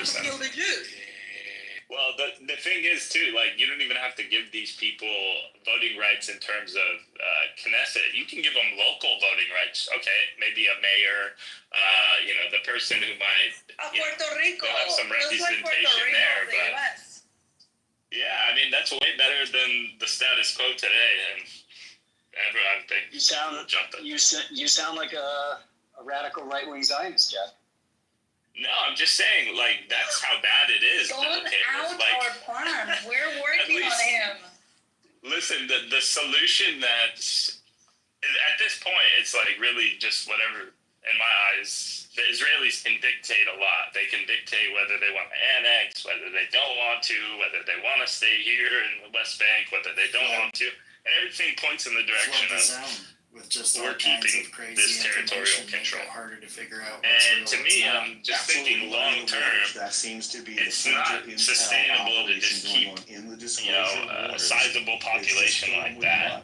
want to kill the Jews. Well, the thing is, too, like, you don't even have to give these people voting rights in terms of Knesset. You can give them local voting rights. Okay, maybe a mayor, the person who might Puerto Rico, have some representation there. But, yeah, I mean, that's way better than the status quo today. And everyone thinks you sound like a radical right-wing Zionist, Jeff. No, I'm just saying, like, that's how bad it is. Don't out our plan. We're working on him. Listen, the solution that's, at this point, it's like really just whatever, in my eyes, the Israelis can dictate a lot. They can dictate whether they want to annex, whether they don't want to, whether they want to stay here in the West Bank, whether they don't want to. And everything points in the direction of with just we're keeping this territorial control. Harder to figure out. And to me, I'm just thinking long term. That seems to be it's not sustainable to just keep, a sizable population like that.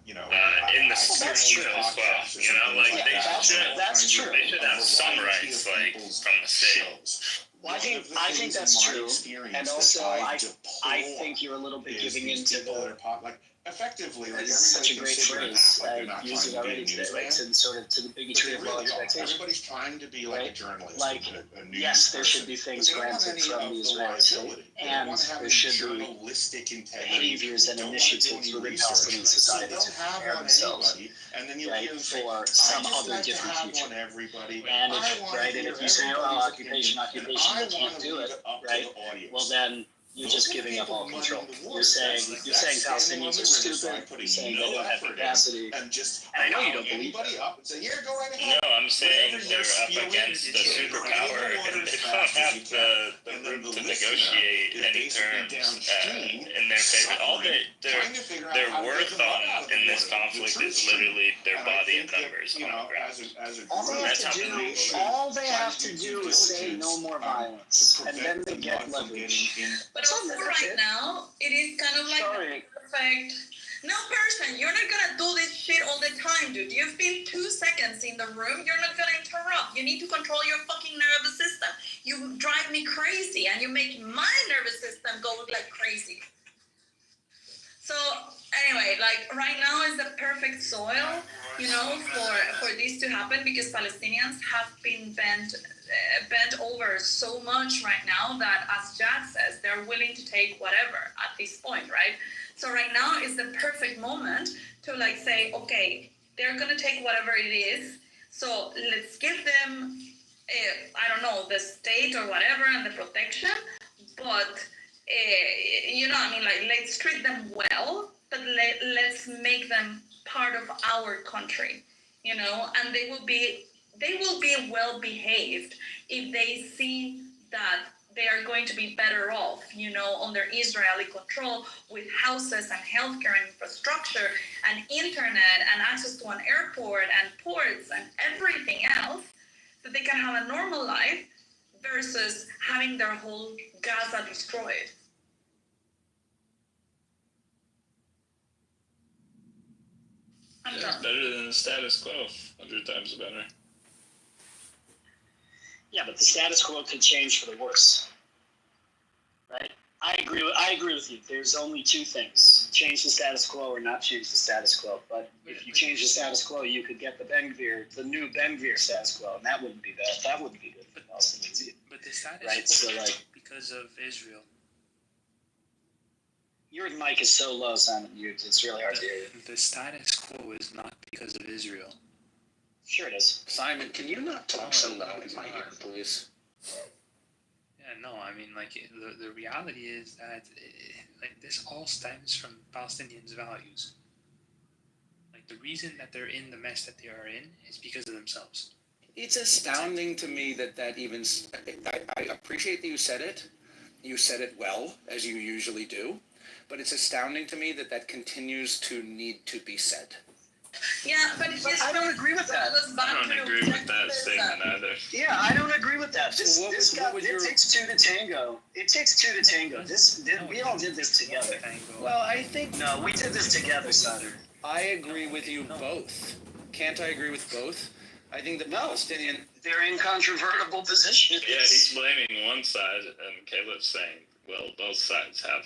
In the schools as well. Like that's true. They should have some rights, like from the state. Well, I think that's true, and also I think you're a little bit giving into the. Effectively, like such a great phrase. I used it already today, right? To sort of to the bigotry of low expectation. Everybody's trying to be like a journalist. Like, yes, there should be things granted from the Israeli state, and there should be behaviors and initiatives within Palestinian society to prepare themselves, right, for some other different future. And if you say, oh, occupation, they can't do it, right? Well, then you're just giving up all control. You're saying Palestinians are stupid. You're saying they don't have capacity. And I know you don't believe that. No, I'm saying they're up against the superpower and they don't have the room to negotiate any terms in their favor. All their worth on in this conflict is literally their body and numbers on the ground. All they have to do is say no more violence, and then they get leverage. But also right now, it is kind of like perfect. No person, you're not gonna do this shit all the time, dude. You've been 2 seconds in the room, you're not gonna interrupt. You need to control your fucking nervous system. You drive me crazy, and you make my nervous system go like crazy. So anyway, like right now is the perfect soil, for this to happen, because Palestinians have been bent over so much right now that, as Jack says, they're willing to take whatever at this point, right? So right now is the perfect moment to like say, okay, they're gonna take whatever it is, so let's give them, the state or whatever and the protection, but let's treat them well, but let's make them part of our country, and they will be well behaved if they see that they are going to be better off, under Israeli control, with houses and healthcare and infrastructure and internet and access to an airport and ports and everything else, that they can have a normal life versus having their whole Gaza destroyed. It's better than the status quo. 100 times better. Yeah, but the status quo could change for the worse, right? I agree with you. There's only two things: change the status quo or not change the status quo. But if you change the status quo, you could get the new Ben Gvir status quo, and that wouldn't be bad. That wouldn't be good for Palestinians either. But the status quo is because of Israel. Your mic is so low, Simon. It's really hard to hear you. The status quo is not because of Israel. Sure it is. Simon, can you not talk so loud in my ear, please? Yeah, no, I mean, the reality is that, this all stems from Palestinians' values. Like, the reason that they're in the mess that they are in is because of themselves. It's astounding to me that even... I appreciate that you said it. You said it well, as you usually do. But it's astounding to me that continues to need to be said. Yeah, but I don't agree with that. I don't agree with that statement either. Yeah, I don't agree with that. It takes two to tango. It takes two to tango. We all did this together. Well, I think... No, we did this together, Sutter. I agree with you both. Can't I agree with both? I think the Palestinian... their incontrovertible position. Yeah, he's blaming one side, and Caleb's saying, well, both sides have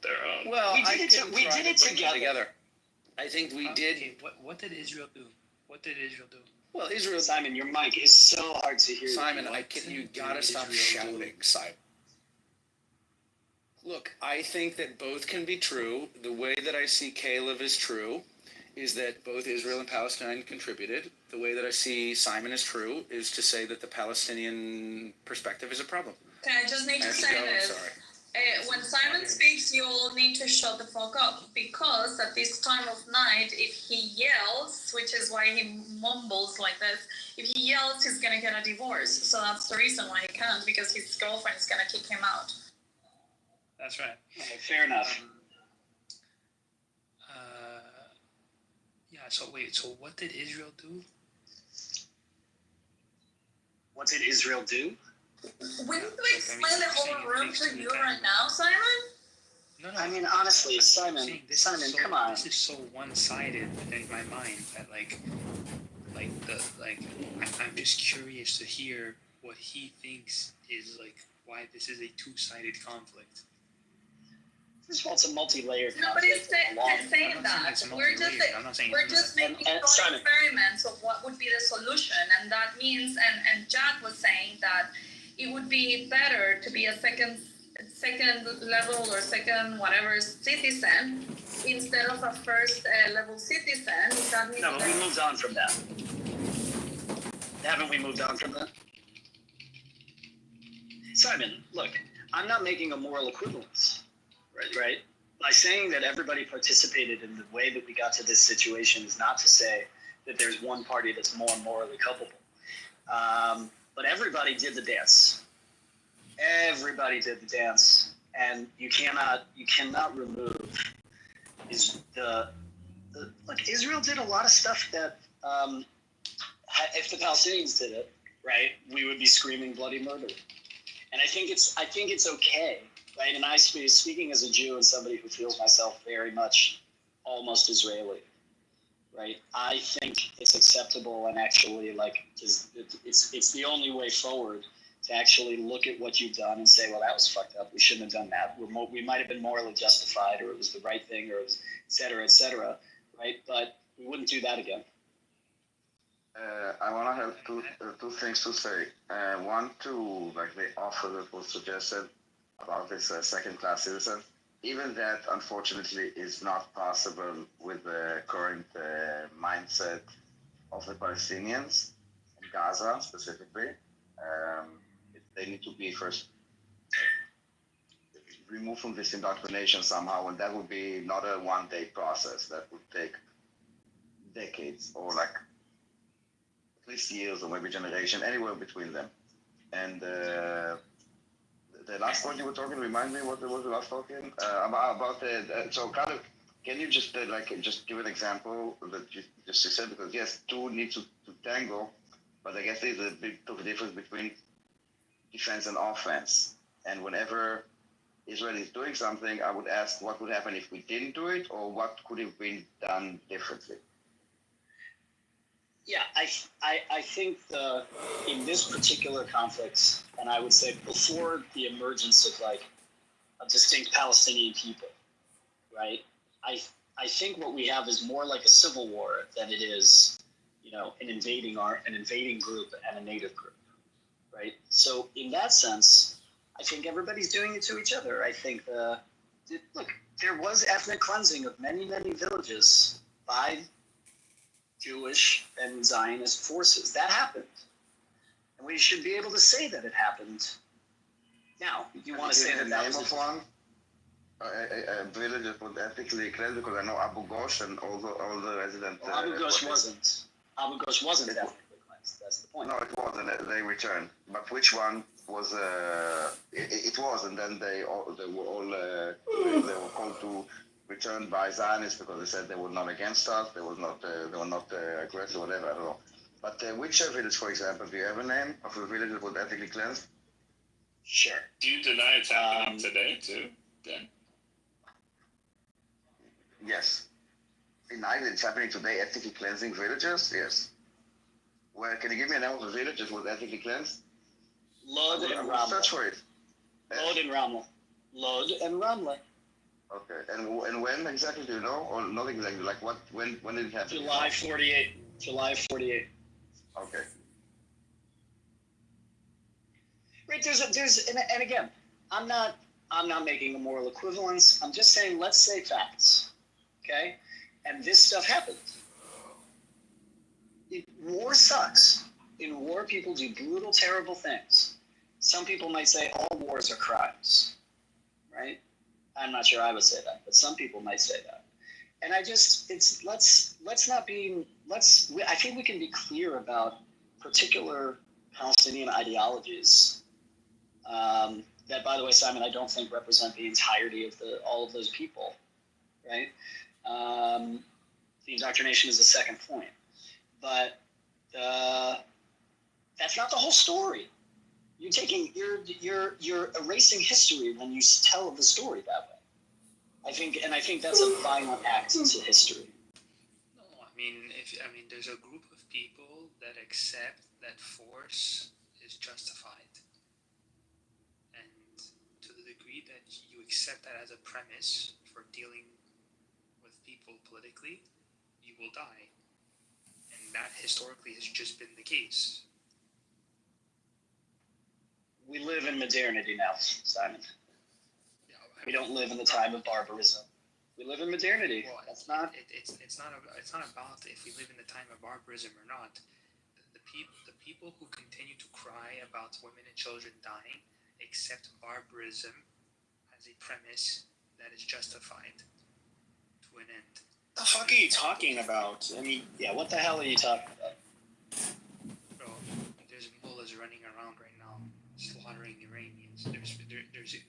their own. Well, We did it together. I think we did. Okay, what did Israel do? What did Israel do? Well, Israel. Simon, your mic is so hard to hear. Simon, you gotta stop shouting, Simon. Look, I think that both can be true. The way that I see Caleb is true is that both Israel and Palestine contributed. The way that I see Simon is true is to say that the Palestinian perspective is a problem. Okay, I just need to say this. Sorry. When Simon speaks, you all need to shut the fuck up, because at this time of night, if he yells, which is why he mumbles like this, if he yells, he's gonna get a divorce. So that's the reason why he can't, because his girlfriend is gonna kick him out. That's right. Okay, fair enough. Yeah. So wait. So what did Israel do? What did Israel do? We need to explain the whole room to you right now, Simon? No. I mean, honestly, I'm Simon, saying this Simon, is so, come on. This is so one-sided in my mind that I'm just curious to hear what he thinks is why this is a two-sided conflict. First of all, it's a multi-layered Nobody's conflict. saying that. It's We're just making thought Simon. experiments of what would be the solution, and that means, and Jack was saying that it would be better to be a second level or second whatever citizen instead of a first level citizen. That means No, but we moved on from that. Haven't we moved on from that? Simon, look, I'm not making a moral equivalence, right? By saying that everybody participated in the way that we got to this situation is not to say that there's one party that's more morally culpable. But everybody did the dance. Everybody did the dance, and you cannot remove look. Israel did a lot of stuff that if the Palestinians did it, right, we would be screaming bloody murder. And I think it's okay, right? And I speaking as a Jew and somebody who feels myself very much almost Israeli, right? I think it's acceptable and actually it's the only way forward to actually look at what you've done and say, well, that was fucked up. We shouldn't have done that. We might have been morally justified, or it was the right thing, or it was et cetera, right? But we wouldn't do that again. I want to have two things to say. One, to the offer that was suggested about this second-class citizen. Even that, unfortunately, is not possible with the current mindset of the Palestinians in Gaza specifically. They need to be first removed from this indoctrination somehow, and that would be not a one-day process. That would take decades, or at least years, or maybe generation, anywhere between them. And the last point you were talking, remind me what was the last talking about so kind of, can you just just give an example that you just said, because yes, two need to tango, but I guess there's a big difference between defense and offense. And whenever Israel is doing something, I would ask what would happen if we didn't do it, or what could have been done differently. Yeah, I think in this particular conflict, and I would say before the emergence of a distinct Palestinian people, right? I think what we have is more like a civil war than it is, an invading group and a native group, right? So in that sense, I think everybody's doing it to each other. I think look, there was ethnic cleansing of many, many villages by Jewish and Zionist forces. That happened. And we should be able to say that it happened. Now, if you want to say that that was... of one? A village that was ethnically cleansed, because I know Abu Ghosh and all the residents... Well, Abu Ghosh wasn't. Abu Ghosh wasn't ethnically cleansed. That's the point. No, it wasn't. They returned. But which one was... it was, and then they were called to return by Zionists because they said they were not against us, they were not aggressive, whatever, I don't know. But which village, for example, do you have a name of a village that was ethnically cleansed? Sure. Do you deny it's happening today too, then? Yes. Deny that it's happening today, ethnically cleansing villages? Yes. Well, can you give me a name of a village that was ethnically cleansed? Lod I and will search Ramla. for it. Lod and Ramla. Lod and Ramla. Okay, and when exactly, do you know, or not exactly? Like what? When did it happen? July 48. July 48. Okay. Right, and again, I'm not making a moral equivalence. I'm just saying, let's say facts, okay? And this stuff happened. War sucks. In war, people do brutal, terrible things. Some people might say all wars are crimes, right? I'm not sure I would say that, but some people might say that. And I think we can be clear about particular Palestinian ideologies. That, by the way, Simon, I don't think represent the entirety of all of those people, right? The indoctrination is the second point, but that's not the whole story. You're erasing history when you tell the story that way. I think that's a violent act to history. No, there's a group of people that accept that force is justified. And to the degree that you accept that as a premise for dealing with people politically, you will die. And that historically has just been the case. We live in modernity now, Simon. Yeah, We don't live in the time of barbarism. We live in modernity. Well, That's not. It's not about if we live in the time of barbarism or not. The people who continue to cry about women and children dying accept barbarism as a premise that is justified to an end. The fuck are you talking about? I mean, yeah, what the hell are you talking about? Bro, there's mullahs running around right now slaughtering Iranians. There's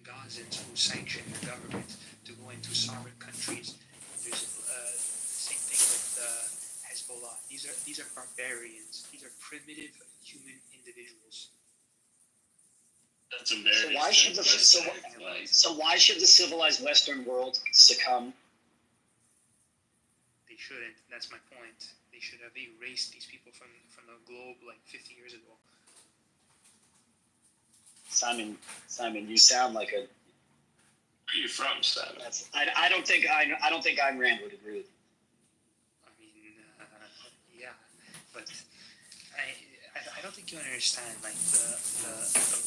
Gazans who sanction the government to go into sovereign countries. There's same thing with Hezbollah. These are barbarians. These are primitive human individuals. That's a very So why should the civilized Western world succumb? They shouldn't. That's my point. They should have erased these people from the globe like 50 years ago. Simon, you sound like a. Where are you from, Simon? I don't think Ayn Rand would agree with you. I mean, yeah, but I don't think you understand like the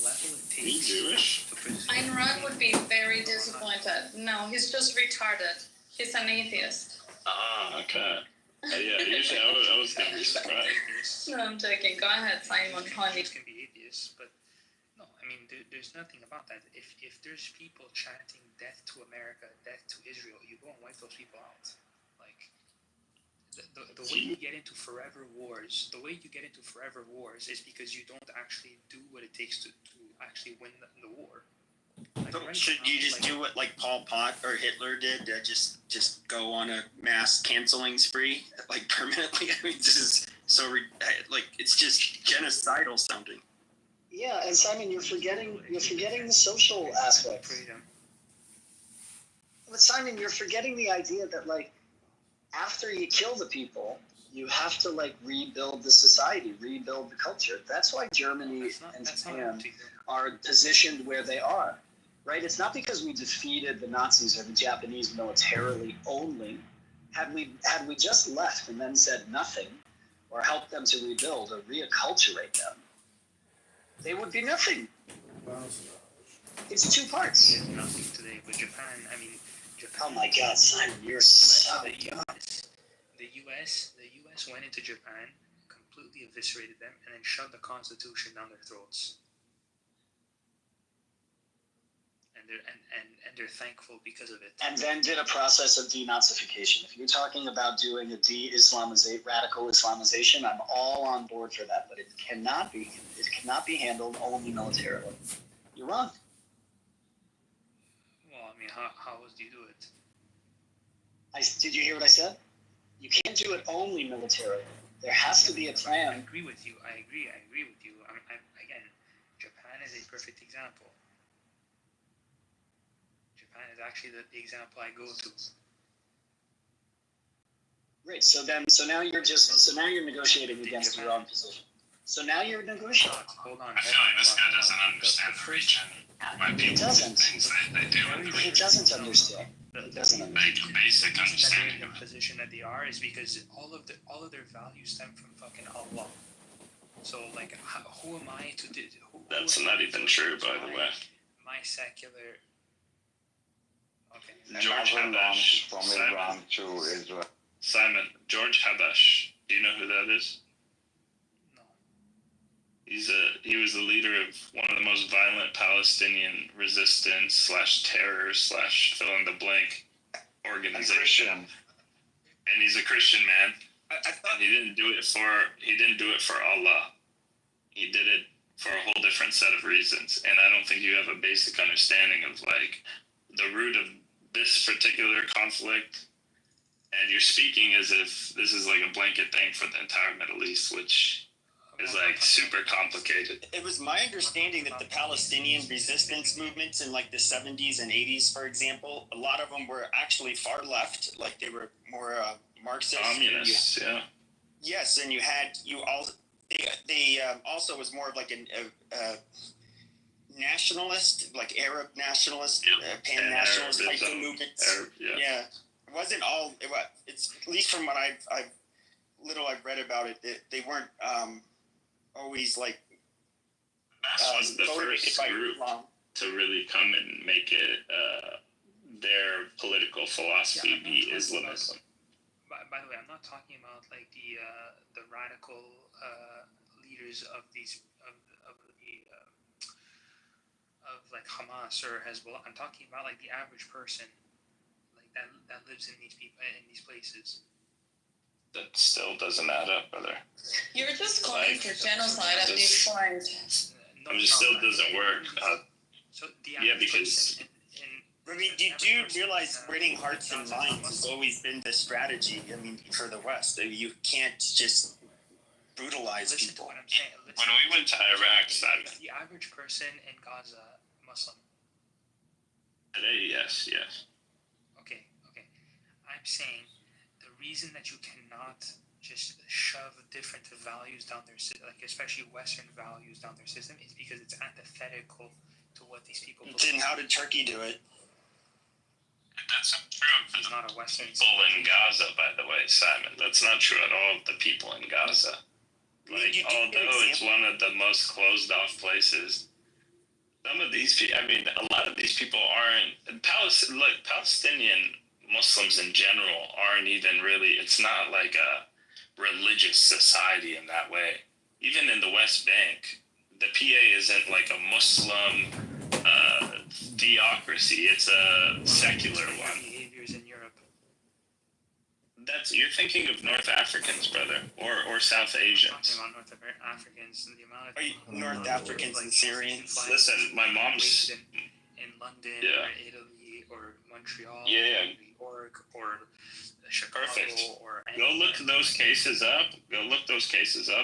level it takes. Are you Jewish? To produce. Ayn Rand would be very disappointed. No, he's just retarded. He's an atheist. Ah, okay. Yeah, usually I was gonna be surprised. No, I'm joking. Go ahead, Simon. Honey. Can be atheists, but no, I mean there's nothing about that. If there's people chanting death to America, death to Israel, you go and wipe those people out. Like the way you get into forever wars, is because you don't actually do what it takes to actually win the war. Like Should you just do what like Pol Pot or Hitler did? Just go on a mass canceling spree, like permanently. I mean, this is so it's just genocidal sounding. Yeah, and Simon, you're forgetting the social aspect. But Simon, you're forgetting the idea that like after you kill the people, you have to like rebuild the society, rebuild the culture. That's why Germany and Japan are positioned where they are, right? It's not because we defeated the Nazis or the Japanese militarily only. Had we just left and then said nothing, or helped them to rebuild or reacculturate them, they would be nothing. It's two parts. There's nothing today, but Japan. Oh my God, Simon, you're so young. The U.S. went into Japan, completely eviscerated them, and then shoved the Constitution down their throats. And they're thankful because of it. And then did a process of denazification. If you're talking about doing a radical Islamization, I'm all on board for that. But it cannot be handled only militarily. You're wrong. Well, I mean, how else do you do it? Did you hear what I said? You can't do it only militarily. There has to be a plan. I agree with you. I agree with you. Again, Japan is a perfect example. Japan is actually the example I go to. Great. So now you're negotiating against your own position. So now you're negotiating. Hold on. I feel like this guy doesn't understand the region. Why people do doesn't. things they do in the He region. doesn't understand. He doesn't understand. Like a basic The reason that they're understanding in of the position that they are is because all of their values stem from fucking Allah. So like, who am I to do? That's not even true, by the way. My secular. Okay. George Another Habash. launch from Iran to Israel. Simon, George Habash. Do you know who that is? No. He was the leader of one of the most violent Palestinian resistance / terror / fill in the blank organization. And he's a Christian man. I thought And he didn't do it for Allah. He did it for a whole different set of reasons. And I don't think you have a basic understanding of like the root of this particular conflict. And you're speaking as if this is like a blanket thing for the entire Middle East, which is like super complicated. it was my understanding that the Palestinian resistance movements in like the 70s and 80s, for example, a lot of them were actually far left, like they were more Marxist. Communists, yeah. Yes, and they also was more of like a nationalist, like Arab nationalist, pan-nationalist type of movements. Yeah, it wasn't all. It's at least from what I've read about it, they weren't always like. That was the motivated first by group Islam. to really come and make it their political philosophy be Islamism. By the way, I'm not talking about like the radical leaders of these of like Hamas or Hezbollah. I'm talking about like the average person, like that lives in these places. That still doesn't add up, brother. You're just calling for genocide at this point. Still doesn't work. So the Yeah, average because- person I mean, do you realize winning hearts and minds has always been the strategy? I mean, for the West, you can't just brutalize listen to people. what I'm saying. When we went to Iraq, Simon, Is the average person in Gaza Muslim? today, yes. Okay. I'm saying the reason that you cannot just shove different values down their like especially Western values down their system is because it's antithetical to what these people believe. Then how did Turkey do it? That's not true for It's the not a Western people in Gaza, by the way, Simon. That's not true at all of the people in Gaza. Like, although it's one of the most closed off places, some of these people, I mean, a lot of these people aren't, Palestinian Muslims in general aren't even really, it's not like a religious society in that way. Even in the West Bank, the PA isn't like a Muslim theocracy, it's a secular one. behaviors in Europe. You're thinking of North Africans, brother, or South Asians. Talking about North Africans, the amount of Are you North Africans and Syrians? Listen, my mom's in London Yeah. or Italy or Montreal Yeah. or New York or Chicago Perfect. or Go look those cases up.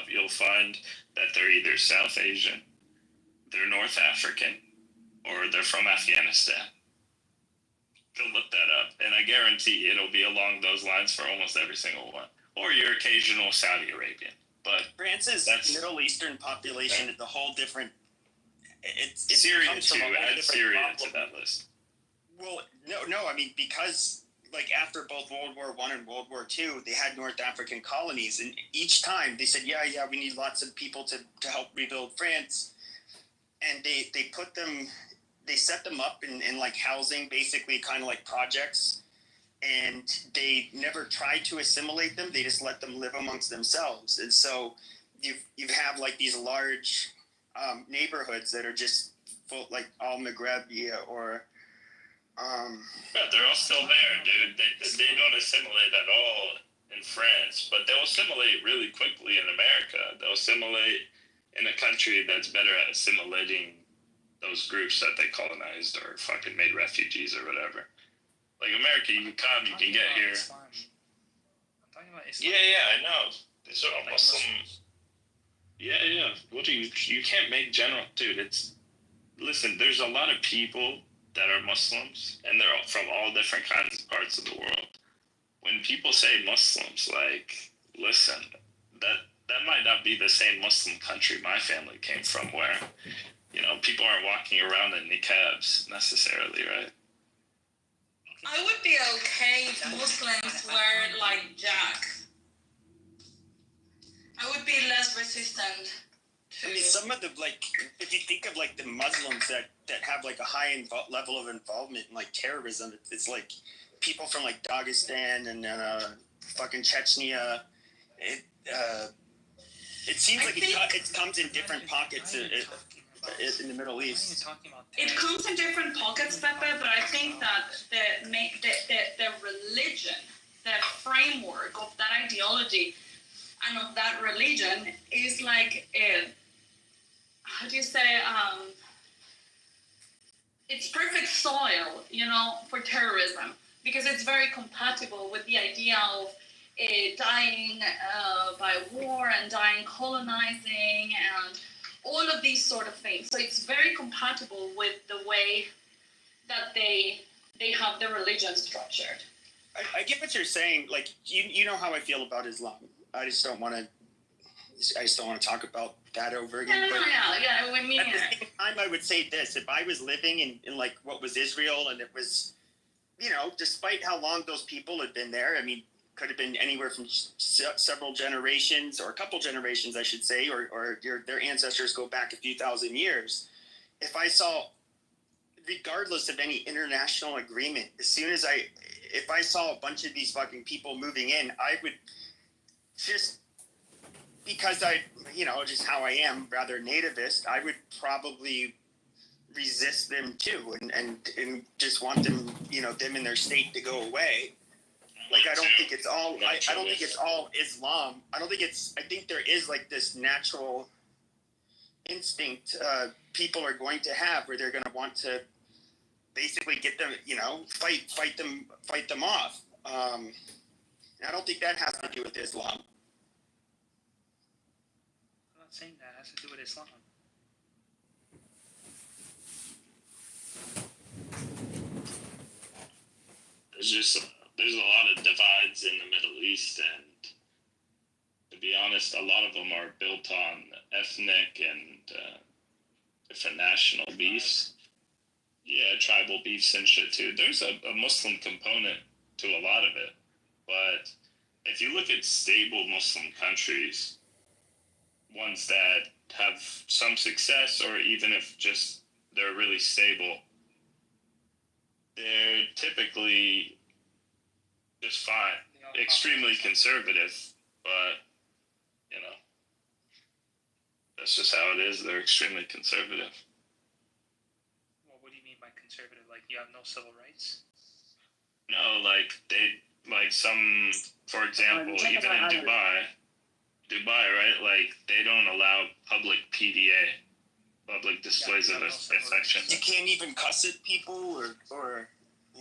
You'll find that they're either South Asian, they're North African, or they're from Afghanistan. Go look that up, and I guarantee it'll be along those lines for almost every single one. Or your occasional Saudi Arabian. But France's Middle Eastern population is a whole different. It Syria comes too. from a whole Add different Syria problem. to that list. Well, no. I mean, because like after both World War I and World War II, they had North African colonies, and each time they said, yeah, we need lots of people to help rebuild France, and they put them, they set them up in like housing, basically kind of like projects, and they never tried to assimilate them. They just let them live amongst themselves, and so you have like these large neighborhoods that are just full, like all Maghreb or. Yeah, they're all still there, dude. They don't assimilate at all in France, but they'll assimilate really quickly in America. They'll assimilate in a country that's better at assimilating those groups that they colonized or fucking made refugees or whatever. Like America, you can get here. I'm talking about Islam. Yeah, I know. These are all Muslim. Yeah. What do you can't make general, dude. Listen. There's a lot of people that are Muslims, and they're from all different kinds of parts of the world. when people say Muslims, like, listen, that might not be the same Muslim country my family came from, where, you know, people aren't walking around in niqabs necessarily, right? I would be okay if Muslims were like Jack. I would be less resistant to. I mean, some of the, like, if you think of like the Muslims that have like a high level of involvement in like terrorism, it's like people from like Dagestan and fucking Chechnya. It seems like it comes in different pockets in the Middle East. It comes in different pockets, Pepe, but I think that the religion, the framework of that ideology and of that religion is like, how do you say, it's perfect soil, you know, for terrorism, because it's very compatible with the idea of dying by war and dying colonizing and all of these sort of things. So it's very compatible with the way that they have their religion structured. I get what you're saying. Like, you know how I feel about Islam. I just don't want to talk about that over again. Yeah. We mean at the same time, I would say this: if I was living in like what was Israel, and it was, you know, despite how long those people had been there, I mean, could have been anywhere from several generations, or a couple generations, I should say, or their ancestors go back a few thousand years. If I saw, regardless of any international agreement, if I saw a bunch of these fucking people moving in, I would just, because just how I am, rather nativist, I would probably resist them too, and just want them, them and their state to go away. Like, I don't think it's all. I don't think it's all Islam. I think there is like this natural instinct people are going to have, where they're going to want to basically get them, fight them off. I don't think that has to do with Islam. I'm not saying that has to do with Islam. There's a lot of divides in the Middle East, and to be honest, a lot of them are built on ethnic and different national beefs. Yeah, tribal beefs and shit too. There's a Muslim component to a lot of it, but if you look at stable Muslim countries, ones that have some success, or even if just they're really stable, they're typically just fine. Extremely conservative, but, that's just how it is. They're extremely conservative. Well, what do you mean by conservative? Like, you have no civil rights? No, some, for example, even in Dubai, right? Like, they don't allow public PDA, public displays of affection. You can't even cuss at people, or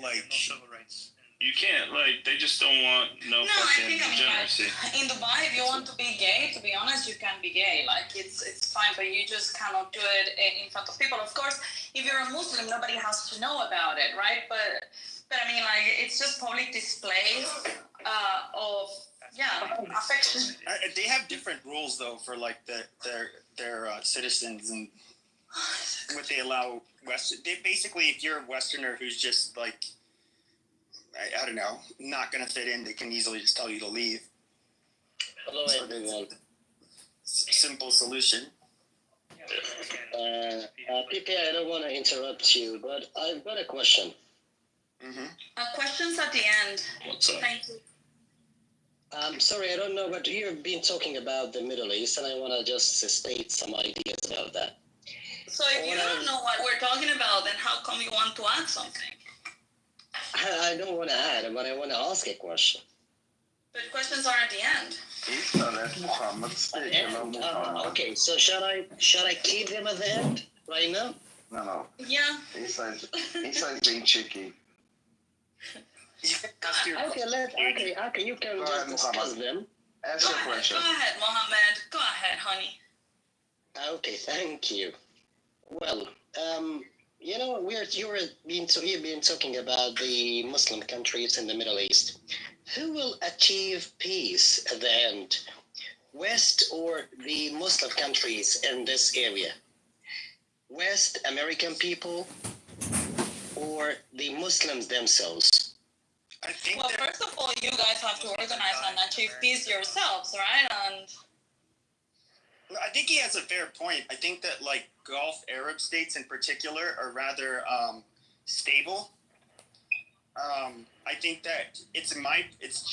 like. No civil rights. You can't, they just don't want fucking degeneracy. In Dubai, if you want to be gay, to be honest, you can be gay. Like, it's fine, but you just cannot do it in front of people. Of course, if you're a Muslim, nobody has to know about it, right? But I mean, like, it's just public displays of affection. They have different rules though for like their citizens, and what they allow They basically, if you're a Westerner who's just like, I don't know, not going to fit in, they can easily just tell you to leave. Hello, everyone. Simple solution. PP, I don't want to interrupt you, but I've got a question. Mm-hmm. Questions at the end. What's up? Thank you. Sorry, I don't know, but you've been talking about the Middle East, and I want to just state some ideas about that. So if you don't know what we're talking about, then how come you want to add something? I don't want to add, but I want to ask a question. But questions are at the end. Okay, so shall I keep them at the end right now? No. Yeah. Isa's being cheeky. Okay, you can just discuss them. Ask your question. Go ahead, Mohammed. Go ahead, honey. Okay, thank you. Well, you've been talking about the Muslim countries in the Middle East, who will achieve peace at the end? West or the Muslim countries in this area? West American people or the Muslims themselves? I think Well, that first of all, you guys have to organize and achieve peace yourselves, right? And I think he has a fair point. I think that like Gulf Arab states in particular are rather stable. I think that it's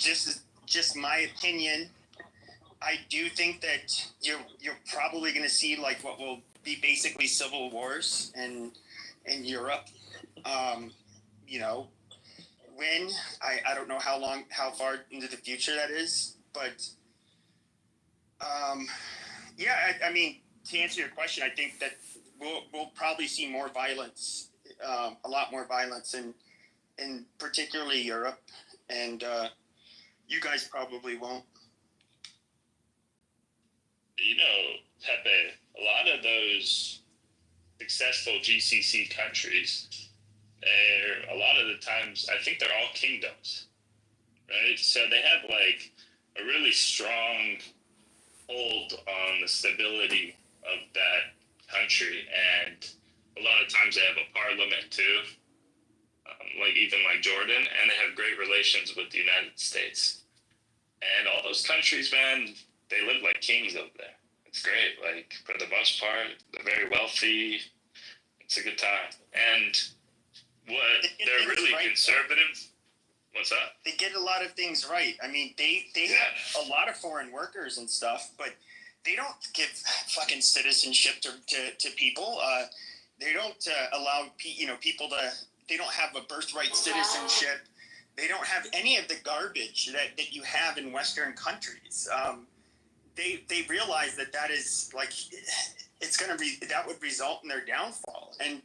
just my opinion. I do think that you're probably going to see like what will be basically civil wars in Europe. You know, when I don't know how far into the future that is, but yeah, I mean, to answer your question, I think that we'll probably see more violence, a lot more violence in particularly Europe, and you guys probably won't. You know, Pepe, a lot of those successful GCC countries, a lot of the times, I think they're all kingdoms, right? So they have like a really strong hold on the stability of that country, and a lot of times they have a parliament too, like even like Jordan, and they have great relations with the United States. And all those countries, man, they live like kings over there. It's great. Like for the most part, they're very wealthy. It's a good time. And what they're really right, conservative. What's up? They get a lot of things right. I mean, they have a lot of foreign workers and stuff, but they don't give fucking citizenship to people. They don't allow people to. They don't have a birthright citizenship. They don't have any of the garbage that you have in Western countries. They realize that is like it's gonna be that would result in their downfall. And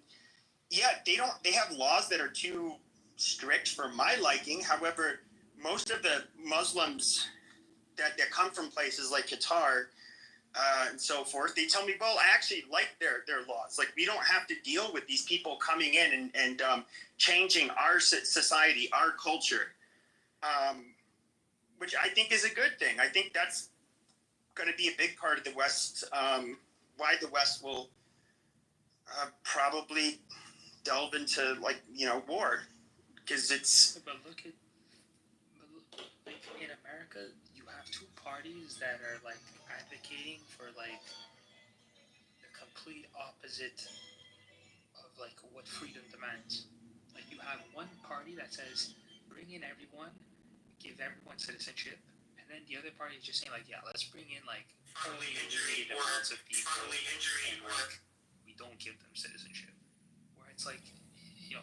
yeah, they have laws that are too strict for my liking. However, most of the Muslims that come from places like Qatar and so forth, they tell me, well, I actually like their laws. Like, we don't have to deal with these people coming in and changing our society, our culture, which I think is a good thing. I think that's going to be a big part of the West, why the West will probably delve into, like, war. Because it's... But look, in America, you have two parties that are, like, advocating for, like, the complete opposite of, like, what freedom demands. Like, you have one party that says, bring in everyone, give everyone citizenship, and then the other party is just saying, like, yeah, let's bring in, like, only limited amounts of people, and, like, we don't give them citizenship. Where it's like,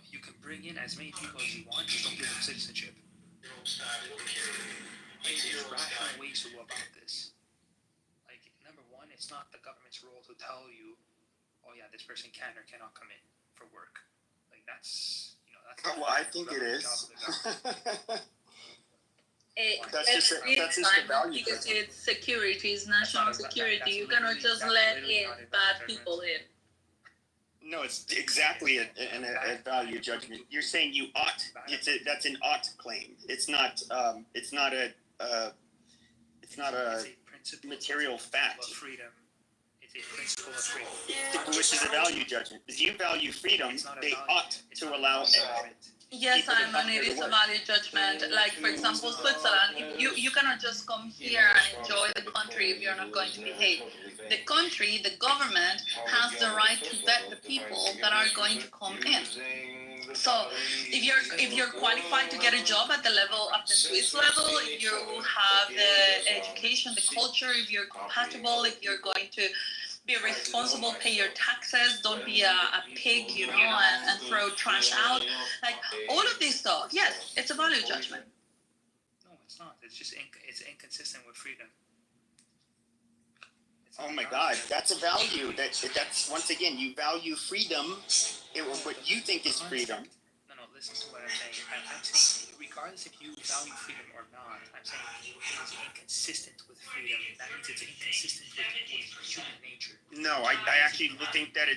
you can bring in as many people as you want, just don't give them citizenship. Like, there's rational ways to go about this. Like, number one, it's not the government's role to tell you, oh yeah, this person can or cannot come in for work. Like, that's, that's... well, I think it is. That's just the value. Because it's security, it's national security. You cannot just let in bad people in. No, it's exactly a value judgment. You're saying you ought. That's an ought claim. It's not a material fact. Freedom. It's a principle of freedom. Which is a value judgment. If you value freedom, they ought to allow. Yes, Simon, it is a value judgment. Like, for example, Switzerland, you cannot just come here and enjoy the country if you're not going to behave. The country, the government, has the right to vet the people that are going to come in. So if you're qualified to get a job at the level of the Swiss level, if you have the education, the culture, if you're compatible, if you're going to be responsible, pay your taxes, don't be a pig, and throw trash out. Like, all of this stuff, yes, it's a value judgment. No, it's not. It's just it's inconsistent with freedom. Oh my God, that's a value. That's once again, you value freedom. What you think is freedom. No, listen to what I'm saying. I'm saying, regardless if you value freedom or not, I'm saying it is inconsistent with freedom. That means it's inconsistent with human nature. No, I actually think that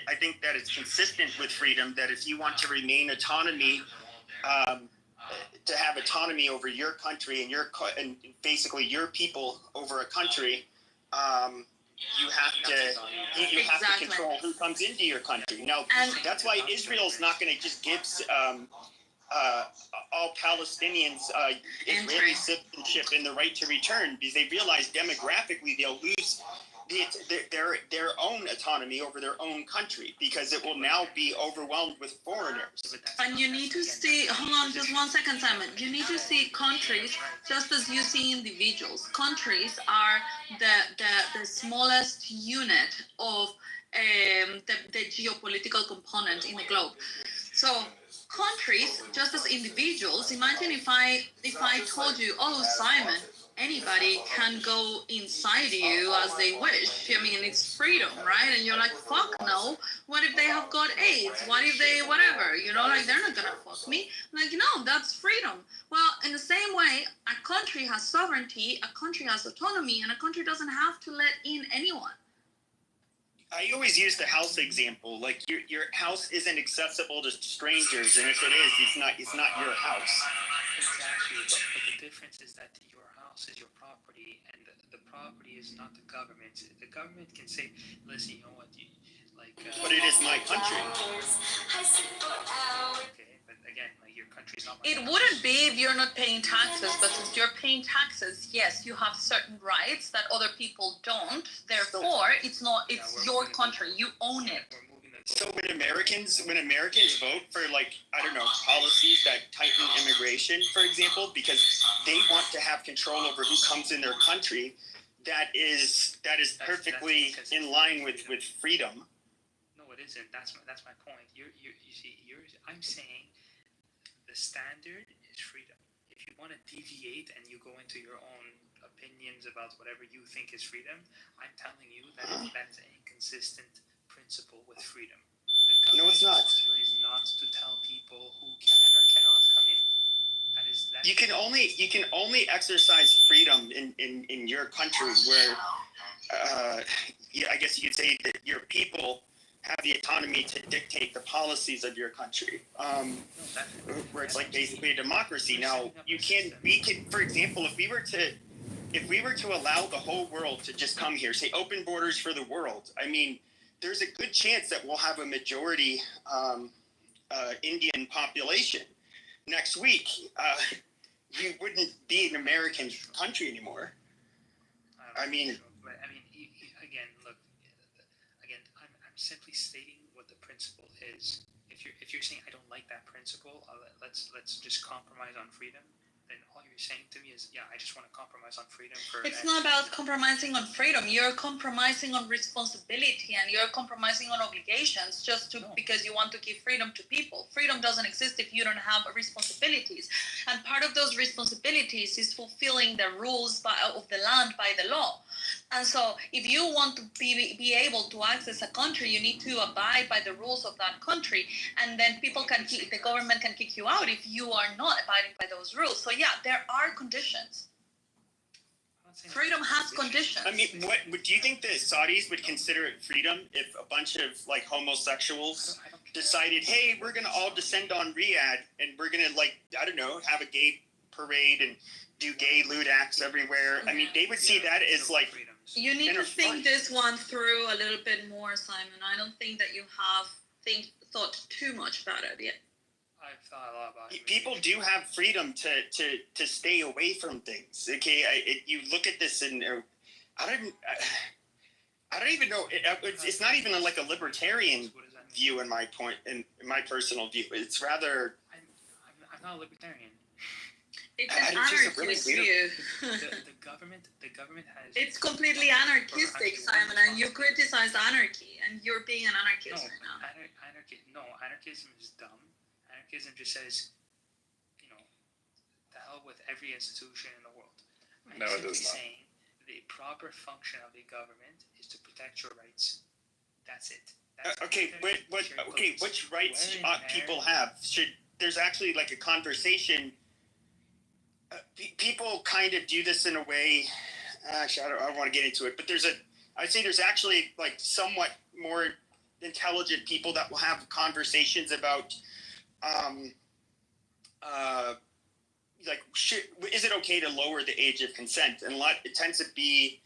I think that it's consistent with freedom. That if you want to remain autonomy, to have autonomy over your country and and basically your people over a country, you have to control who comes into your country. Now, that's why Israel's not going to just give all Palestinians Israeli citizenship and the right to return, because they realize demographically they'll lose their own autonomy over their own country, because it will now be overwhelmed with foreigners. And you need to see, hold on just 1 second, Simon. You need to see countries just as you see individuals. Countries are the smallest unit of the geopolitical component in the globe. So countries, just as individuals, imagine if I told you, oh, Simon, anybody can go inside you as they wish. I mean, it's freedom, right? And you're like, fuck no. What if they have got AIDS? What if they, whatever, you know, like, they're not gonna fuck me. Like, no, that's freedom. Well, in the same way, a country has sovereignty, a country has autonomy, and a country doesn't have to let in anyone. I always use the house example. Like, your house isn't accessible to strangers, and if it is, it's not your house. Exactly, but the difference is that your house is your property, and the property is not the government. The government can say, listen, you know what, but it is my country. Okay, but again, like, your country's not my It country. wouldn't be if you're not paying taxes, but since you're paying taxes, yes, you have certain rights that other people don't. Therefore, it's your country. You own it. So when Americans vote for, like, I don't know, policies that tighten immigration, for example, because they want to have control over who comes in their country, that is perfectly in line with freedom. No, it isn't. That's my point. I'm saying the standard is freedom. If you want to deviate and you go into your own opinions about whatever you think is freedom, I'm telling you that that's an inconsistent principle with freedom. The No, it's not. Is not to tell people who can or cannot come in. That You can only exercise freedom in your country where, I guess you could say that your people have the autonomy to dictate the policies of your country, where it's like basically a democracy. Now, we can, for example, if we were to allow the whole world to just come here, say open borders for the world, I mean, there's a good chance that we'll have a majority Indian population. Next week, you wouldn't be an American country anymore. again, look. Again, I'm simply stating what the principle is. If you're saying I don't like that principle, let's just compromise on freedom, then all you're saying to me is, yeah, I just want to compromise on freedom for. It's not about compromising on freedom. You're compromising on responsibility, and you're compromising on obligations because you want to give freedom to people. Freedom doesn't exist if you don't have responsibilities. And part of those responsibilities is fulfilling the rules of the land by the law. And so if you want to be able to access a country, you need to abide by the rules of that country. And then the government can kick you out if you are not abiding by those rules. So yeah, there are conditions. Freedom has conditions. I mean, what do you think the Saudis would consider it freedom if a bunch of, like, homosexuals decided, hey, we're going to all descend on Riyadh and we're going to, like, I don't know, have a gay parade and do gay lewd acts everywhere? I mean, they would see that as, like, you need to think this one through a little bit more, Simon. I don't think that you have thought too much about it yet. I've thought a lot about it. People do have freedom to stay away from things. Okay, you look at this and I don't even know. It's not even like a libertarian view in my personal view. It's rather. I'm not a libertarian. It's an anarchist view. The government has. It's completely anarchistic, Simon, and you criticize anarchy, and you're being an anarchist right now. Anarchism is dumb. Anarchism just says, the hell with every institution in the world. No, it does not. Saying the proper function of the government is to protect your rights. That's it. Which rights ought people have? There's actually like a conversation. People kind of do this in a way. Actually, I don't want to get into it, but I'd say there's actually like somewhat more intelligent people that will have conversations about is it okay to lower the age of consent? And it tends to be,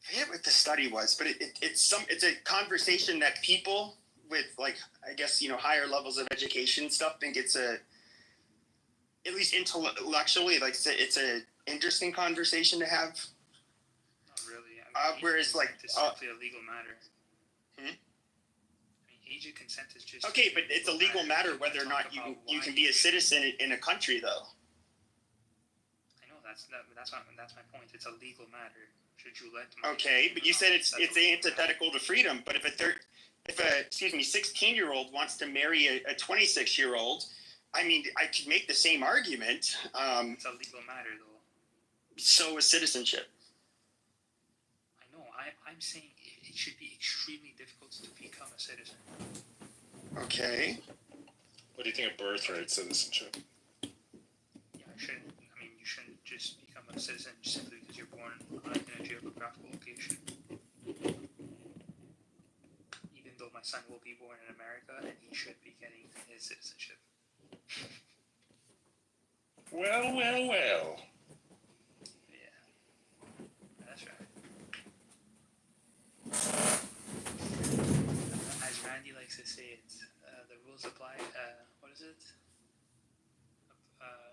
I forget what the study was, but it's a conversation that people with, like, I guess, higher levels of education stuff think it's at least intellectually, like, it's a interesting conversation to have. Not really. I mean, whereas, like, it's simply a legal matter. Hmm? I mean, age of consent is just okay, but it's a legal matter whether or not you can be a citizen in a country, though. I know that's my point. It's a legal matter. Should you let? Okay, but you said it's antithetical to freedom. But if a 16-year-old wants to marry a 26-year-old, I mean, I could make the same argument. It's a legal matter, though. So is citizenship. I know. I'm saying it should be extremely difficult to become a citizen. Okay. What do you think of birthright citizenship? Yeah, you shouldn't just become a citizen simply because you're born in a geographical location. Even though my son will be born in America and he should be getting his citizenship. Well. Yeah, that's right. As Randy likes to say it, the rules apply. What is it?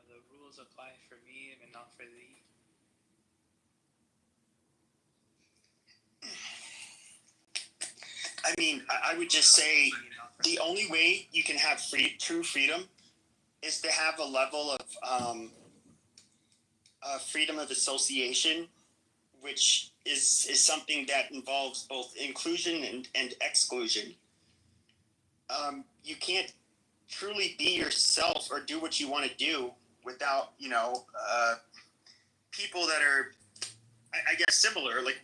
The rules apply for me and not for thee. I mean, I would just say the only way you can have true freedom is to have a level of freedom of association, which is something that involves both inclusion and exclusion. You can't truly be yourself or do what you want to do without, people that are, I guess, similar. Like,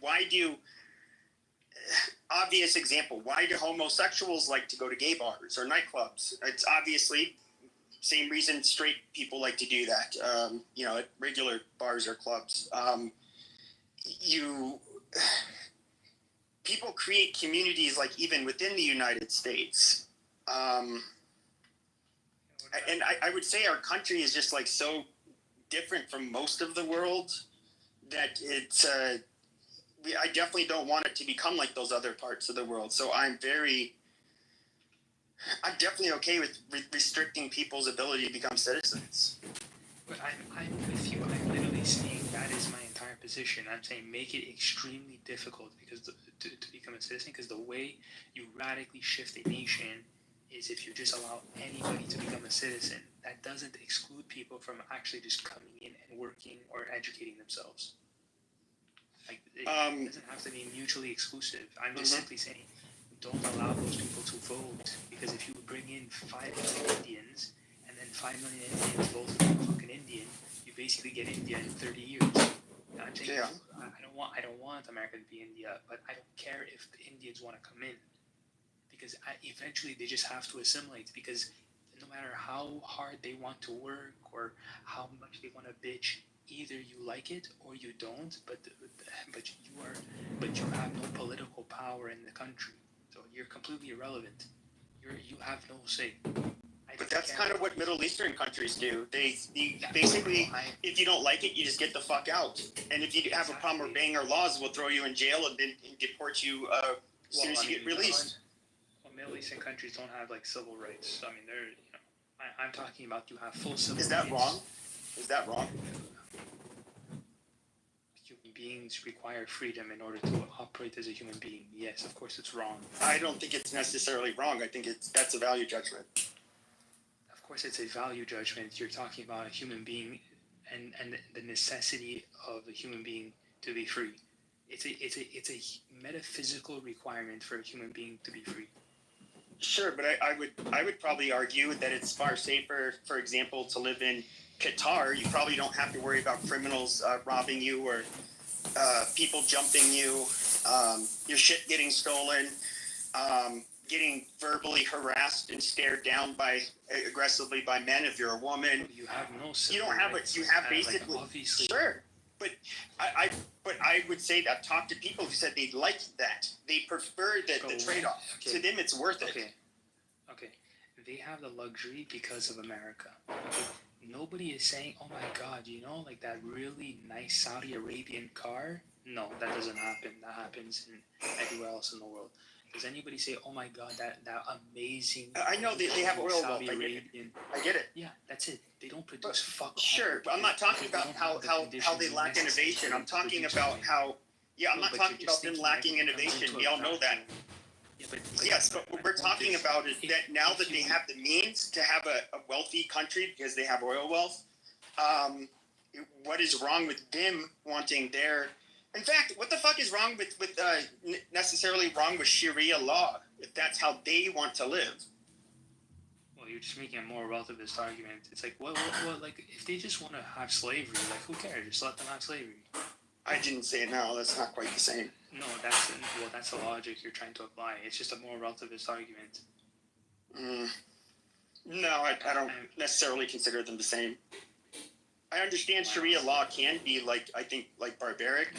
obvious example, why do homosexuals like to go to gay bars or nightclubs? It's obviously same reason straight people like to do that, at regular bars or clubs. People create communities, like, even within the United States. And I would say our country is just, like, so different from most of the world that it's I definitely don't want it to become like those other parts of the world. So I'm definitely okay with restricting people's ability to become citizens. But I'm with you. I'm literally saying that is my entire position. I'm saying make it extremely difficult because to become a citizen, because the way you radically shift a nation is if you just allow anybody to become a citizen. That doesn't exclude people from actually just coming in and working or educating themselves. Like, it doesn't have to be mutually exclusive. I'm just simply saying don't allow those people to vote, because if you bring in 5 million Indians and then 5 million Indians vote for the fucking Indian, you basically get India in 30 years. I'm saying I don't want America to be India, but I don't care if the Indians want to come in, because eventually they just have to assimilate, because no matter how hard they want to work or how much they want to bitch, either you like it or you don't, but you have no political power in the country, so you're completely irrelevant. You have no say. But that's kind of what Middle Eastern countries do. They basically, if you don't like it, you just get the fuck out. And if you have a problem with banging our laws, we'll throw you in jail and then deport you as soon as you get released. Middle Eastern countries don't have, like, civil rights. I mean, I'm talking about you have full civil rights. Is that wrong? Is that wrong? Human beings require freedom in order to operate as a human being. Yes, of course it's wrong. I don't think it's necessarily wrong. I think that's a value judgment. Of course it's a value judgment. You're talking about a human being and the necessity of a human being to be free. It's a metaphysical requirement for a human being to be free. Sure, but I would probably argue that it's far safer, for example, to live in Qatar. You probably don't have to worry about criminals robbing you or people jumping you, your shit getting stolen, getting verbally harassed and stared down aggressively by men if you're a woman. You have no civil You don't have rights. it. You have basically. Like, obviously. Sure, but I would say that I've talked to people who said they liked that. They prefer the trade-off. Okay. To them, it's worth it. Okay. They have the luxury because of America. Okay. nobody is saying, oh my God, you know, like that really nice Saudi Arabian car. No, that doesn't happen. That happens in everywhere else in the world. Does anybody say, oh my God, that amazing? I know they have oil wealth. Saudi Arabian. I get it. Yeah, that's it. They don't produce fuck. Sure, but I'm not talking about how they lack innovation. I'm talking about how. Yeah, I'm not talking about them lacking innovation. We all know that. Yeah, but yes, but what we're talking about is that now that they have the means to have a wealthy country because they have oil wealth, what is wrong with them wanting their? In fact, what the fuck is wrong with necessarily wrong with Sharia law if that's how they want to live? Well, you're just making a more relativist argument. It's like, what, like, if they just want to have slavery, like, who cares? Just let them have slavery. I didn't say no. That's not quite the same. No, that's the logic you're trying to apply. It's just a more relativist argument. No, I don't necessarily consider them the same. I understand Sharia law can be I think barbaric,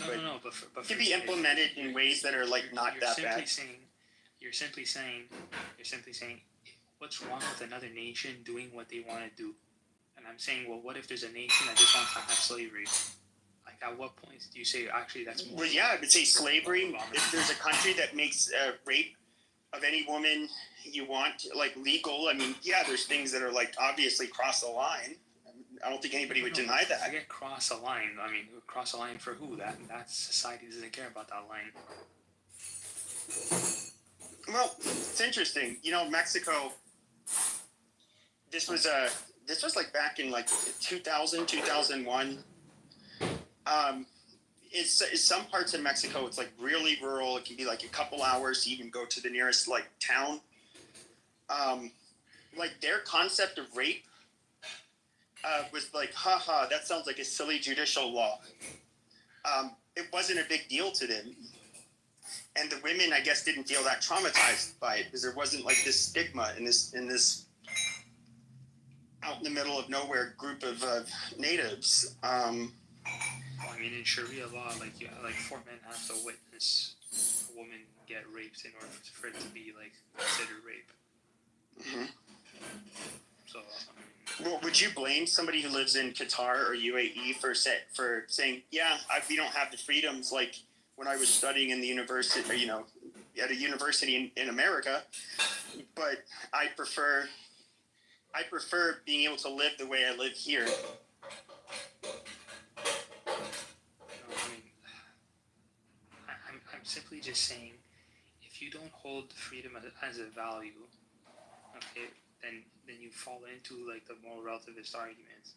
but can be implemented in ways that are not that bad. You're simply saying, what's wrong with another nation doing what they want to do? And I'm saying, well, what if there's a nation that just wants to have slavery? Like, at what point do you say, actually, that's more... Well, yeah, I would say slavery. If there's a country that makes rape of any woman you want, legal, I mean, yeah, there's things that are, obviously cross the line. I don't think anybody would deny that. Forget cross a line. I mean, cross a line for who? That society doesn't care about that line. Well, it's interesting. You know, Mexico, this was back in 2000, 2001. It's some parts of Mexico, it's really rural. It can be a couple hours to even go to the nearest town. Their concept of rape was haha, that sounds like a silly judicial law. It wasn't a big deal to them. And the women, I guess, didn't feel that traumatized by it because there wasn't this stigma in this out in the middle of nowhere group of natives. Well, I mean, in Sharia law, 4 men have to witness a woman get raped in order for it to be considered rape. Mm-hmm. So. Well, would you blame somebody who lives in Qatar or UAE for saying, yeah, we don't have the freedoms when I was studying in the university, at a university in America, but I prefer being able to live the way I live here. I'm simply just saying, if you don't hold freedom as a value, okay, then you fall into the more relativist arguments.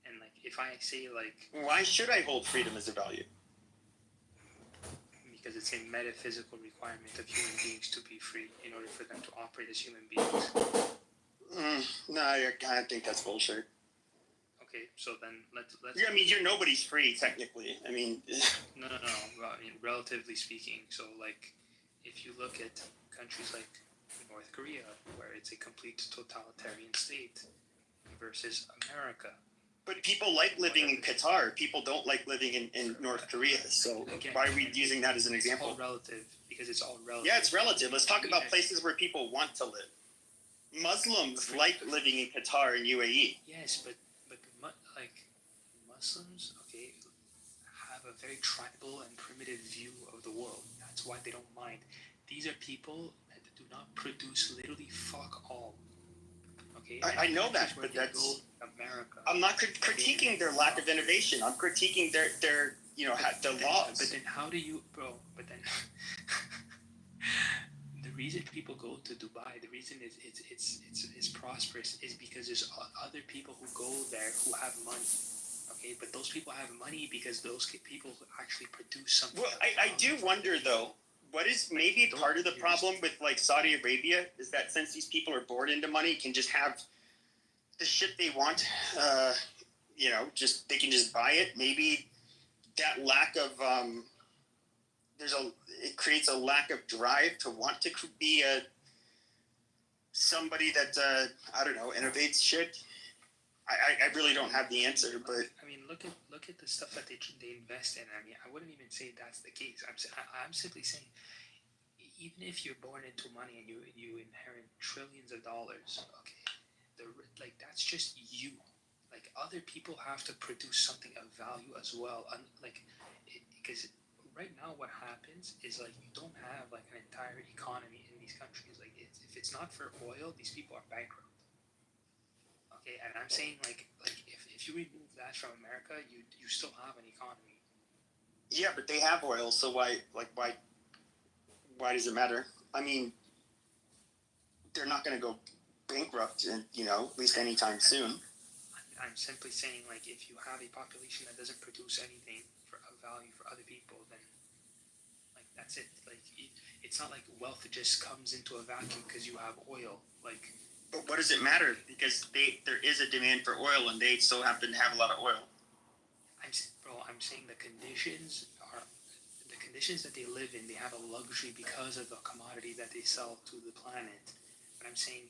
And if I say why should I hold freedom as a value? Because it's a metaphysical requirement of human beings to be free in order for them to operate as human beings. No, I kind of think that's bullshit. Okay, so then let's. Yeah, I mean, nobody's free technically. I mean. No. Well, I mean, relatively speaking. So if you look at countries like North Korea, where it's a complete totalitarian state, versus America. But people like living in Qatar. People don't like living in North Korea. So again, why are we using that as an example? It's all relative because it's all relative. Yeah, it's relative. Let's talk about places where people want to live. Muslims like living in Qatar and UAE. Yes, but Muslims, okay, have a very tribal and primitive view of the world. That's why they don't mind. These are people that do not produce literally fuck all. Okay, I know that, but that's America. I'm not critiquing their lack of innovation. I'm critiquing their their laws. But then how do you, bro? But then the reason people go to Dubai, the reason it's prosperous is because there's other people who go there who have money. Okay, but those people have money because those people actually produce something. Well, I do wonder though. What is maybe part of the problem with Saudi Arabia is that since these people are born into money, can just have the shit they want. They can just buy it. Maybe that lack of it creates a lack of drive to want to be somebody that I don't know, innovates shit. I really don't have the answer, but I mean, look at the stuff that they invest in. I mean, I wouldn't even say that's the case. I'm simply saying, even if you're born into money and you inherit trillions of dollars, okay, that's just you. other people have to produce something of value as well. Because right now what happens is like you don't have like an entire economy in these countries. Like if it's not for oil, these people are bankrupt. Okay, and I'm saying like if you remove that from America, you still have an economy. Yeah, but they have oil, so why does it matter? I mean, they're not going to go bankrupt, and at least anytime soon. I'm simply saying, like, if you have a population that doesn't produce anything of value for other people, then, like, that's it. Like, it's not like wealth just comes into a vacuum because you have oil. Like, but what does it matter? Because there is a demand for oil, and they still happen to have a lot of oil. I'm saying the conditions that they live in. They have a luxury because of the commodity that they sell to the planet. But I'm saying,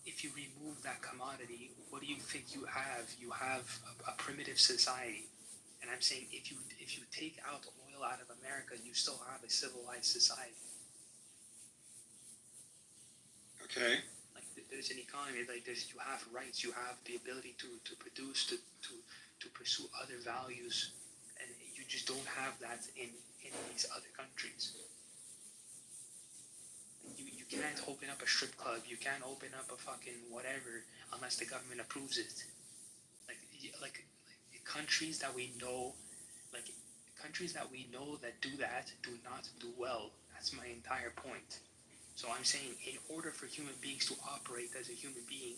if you remove that commodity, what do you think you have? You have a primitive society. And I'm saying if you take out oil out of America, you still have a civilized society. Okay. Like there's an economy, like you have rights, you have the ability to produce, to pursue other values, and you just don't have that in these other countries. You can't open up a strip club. You can't open up a fucking whatever unless the government approves it. Like countries that we know, that do that do not do well. That's my entire point. So I'm saying, in order for human beings to operate as a human being,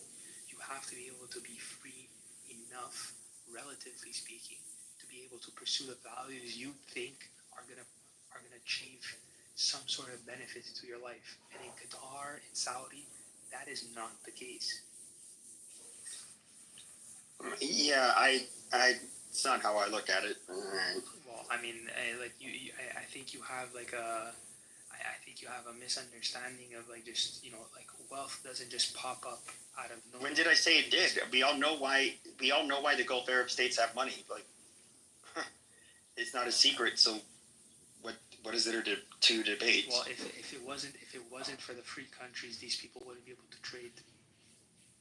you have to be able to be free enough, relatively speaking, to be able to pursue the values you think are gonna achieve some sort of benefit to your life. And in Qatar, in Saudi, that is not the case. Yeah, it's not how I look at it. Well, I mean, I think you have like I think you have a misunderstanding of like just like wealth doesn't just pop up out of nowhere. When did I say it did? We all know why the Gulf Arab states have money. Like, it's not a secret. So, what is there to debate? Well, if it wasn't for the free countries, these people wouldn't be able to trade.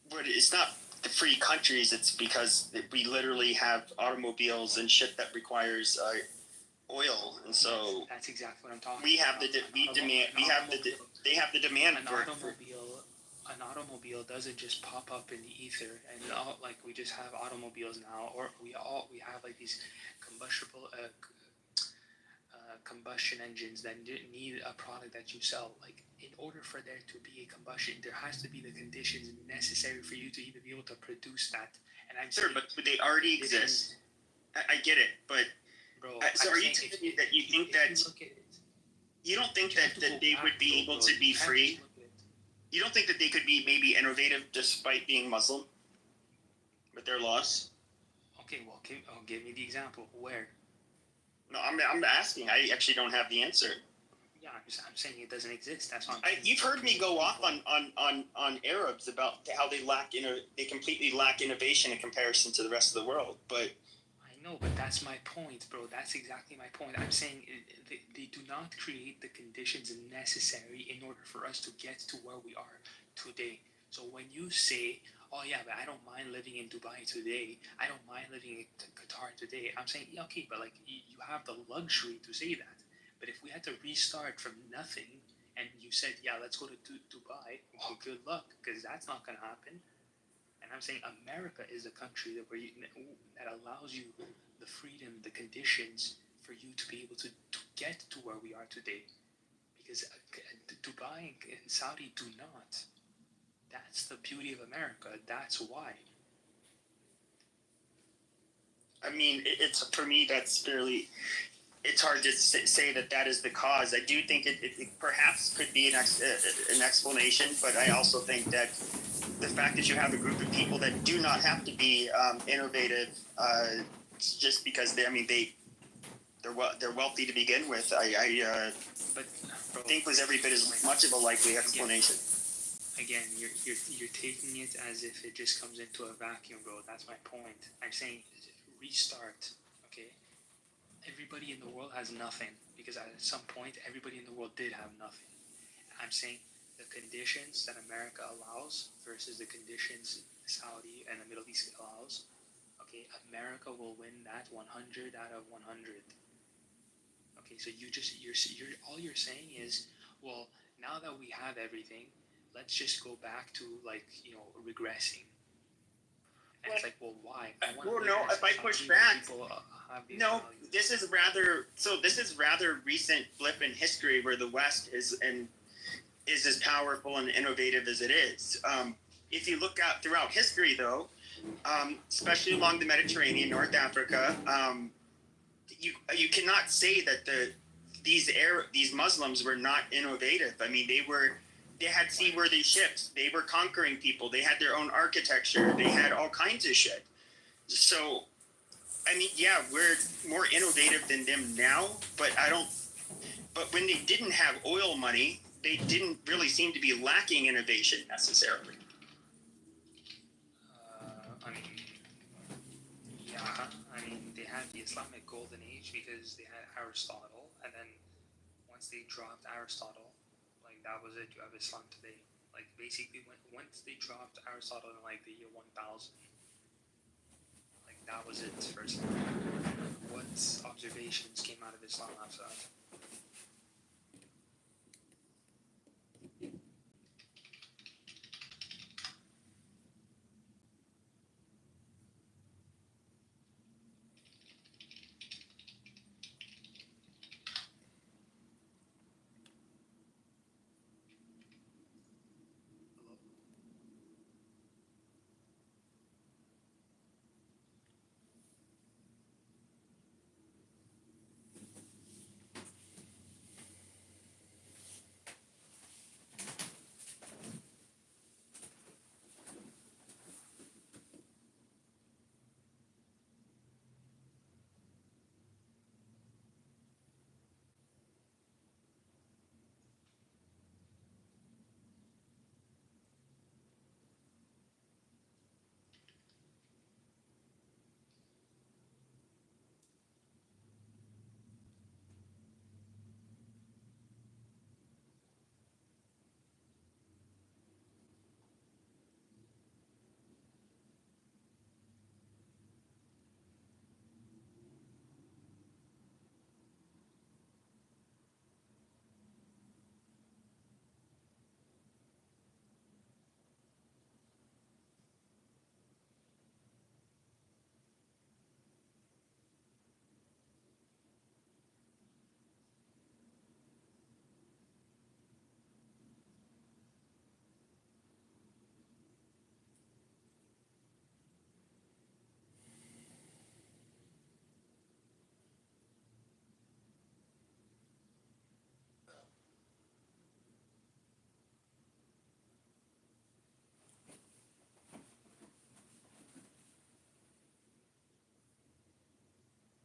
But it's not the free countries. It's because we literally have automobiles and shit that requires oil, and so that's exactly what I'm talking. We have about. They have the demand an for automobile. An automobile doesn't just pop up in the ether, and like we just have automobiles now, or we have like these combustion engines that need a product that you sell. Like, in order for there to be a combustion, there has to be the conditions necessary for you to even be able to produce that. And I'm sure, but they already exist. I get it, but bro, so are you telling me that you think that you don't think that they would be able to be free? You don't think that they could be maybe innovative despite being Muslim with their laws? Okay, well, give me the example. Where? No, I'm asking. I actually don't have the answer. Yeah, I'm saying it doesn't exist. That's what you've heard me go off on Arabs about how they completely lack innovation in comparison to the rest of the world. But I know, but that's my point, bro. That's exactly my point. I'm saying they do not create the conditions necessary in order for us to get to where we are today. So when you say, oh yeah, but I don't mind living in Dubai today, I don't mind living in Qatar today, I'm saying, yeah, okay, but like you have the luxury to say that. But if we had to restart from nothing and you said, yeah, let's go to Dubai, well, good luck, because that's not going to happen. And I'm saying America is a country that allows you the freedom, the conditions for you to be able to get to where we are today. Because Dubai and Saudi do not. That's the beauty of America. That's why. I mean, it's for me, that's fairly... It's hard to say that is the cause. I do think it perhaps could be an explanation, but I also think that the fact that you have a group of people that do not have to be innovative, just because they're wealthy to begin with, I think was every bit as much of a likely explanation. Again, you're taking it as if it just comes into a vacuum, bro. That's my point. I'm saying restart. Okay. Everybody in the world has nothing, because at some point everybody in the world did have nothing. I'm saying the conditions that America allows versus the conditions Saudi and the Middle East allows okay, America will win that 100 out of 100. Okay, so you're all you're saying is, well, now that we have everything, let's just go back to like, regressing. And it's like, well, why? Well, no, if I push back, no, values. this is rather recent blip in history where the West is as powerful and innovative as it is. If you look out throughout history, though, especially along the Mediterranean, North Africa, you cannot say that these Muslims were not innovative. I mean, they had seaworthy ships. They were conquering people. They had their own architecture. They had all kinds of shit. So, I mean, yeah, we're more innovative than them now, but but when they didn't have oil money, they didn't really seem to be lacking innovation necessarily. I mean, they had the Islamic Golden Age because they had Aristotle, and then once they dropped Aristotle, like that was it. You have Islam today. Like basically, once they dropped Aristotle in like the year 1000, like that was it for Islam. What observations came out of Islam after that?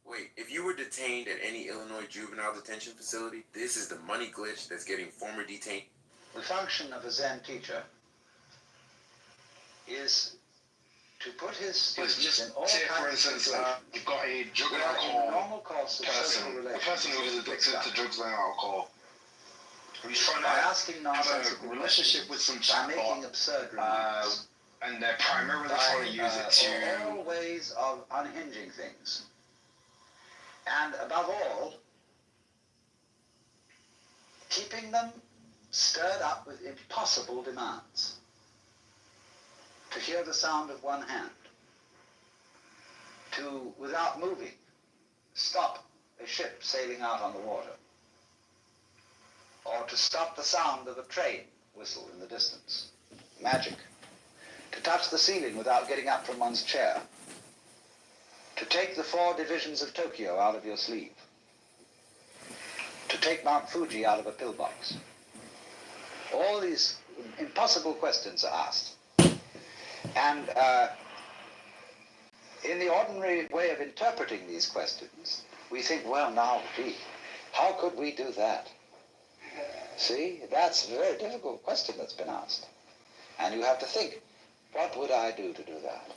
Wait, if you were detained at any Illinois juvenile detention facility, this is the money glitch that's getting former detainees. The function of a Zen teacher is to put his students in all kinds of situations. You've got a drug and In the alcohol normal course of social person, a relations, person who is addicted to drugs and alcohol, who's trying by to asking nonsensical have a relationship with some by making chatbot, absurd remarks, and they're primarily trying to use it to... all ways of unhinging things. And above all, keeping them stirred up with impossible demands. To hear the sound of one hand, to, without moving, stop a ship sailing out on the water, or to stop the sound of a train whistle in the distance. Magic. To touch the ceiling without getting up from one's chair. To take the 4 divisions of Tokyo out of your sleeve. To take Mount Fuji out of a pillbox. All these impossible questions are asked. And in the ordinary way of interpreting these questions, we think, well, now, gee, how could we do that? See, that's a very difficult question that's been asked. And you have to think, what would I do to do that?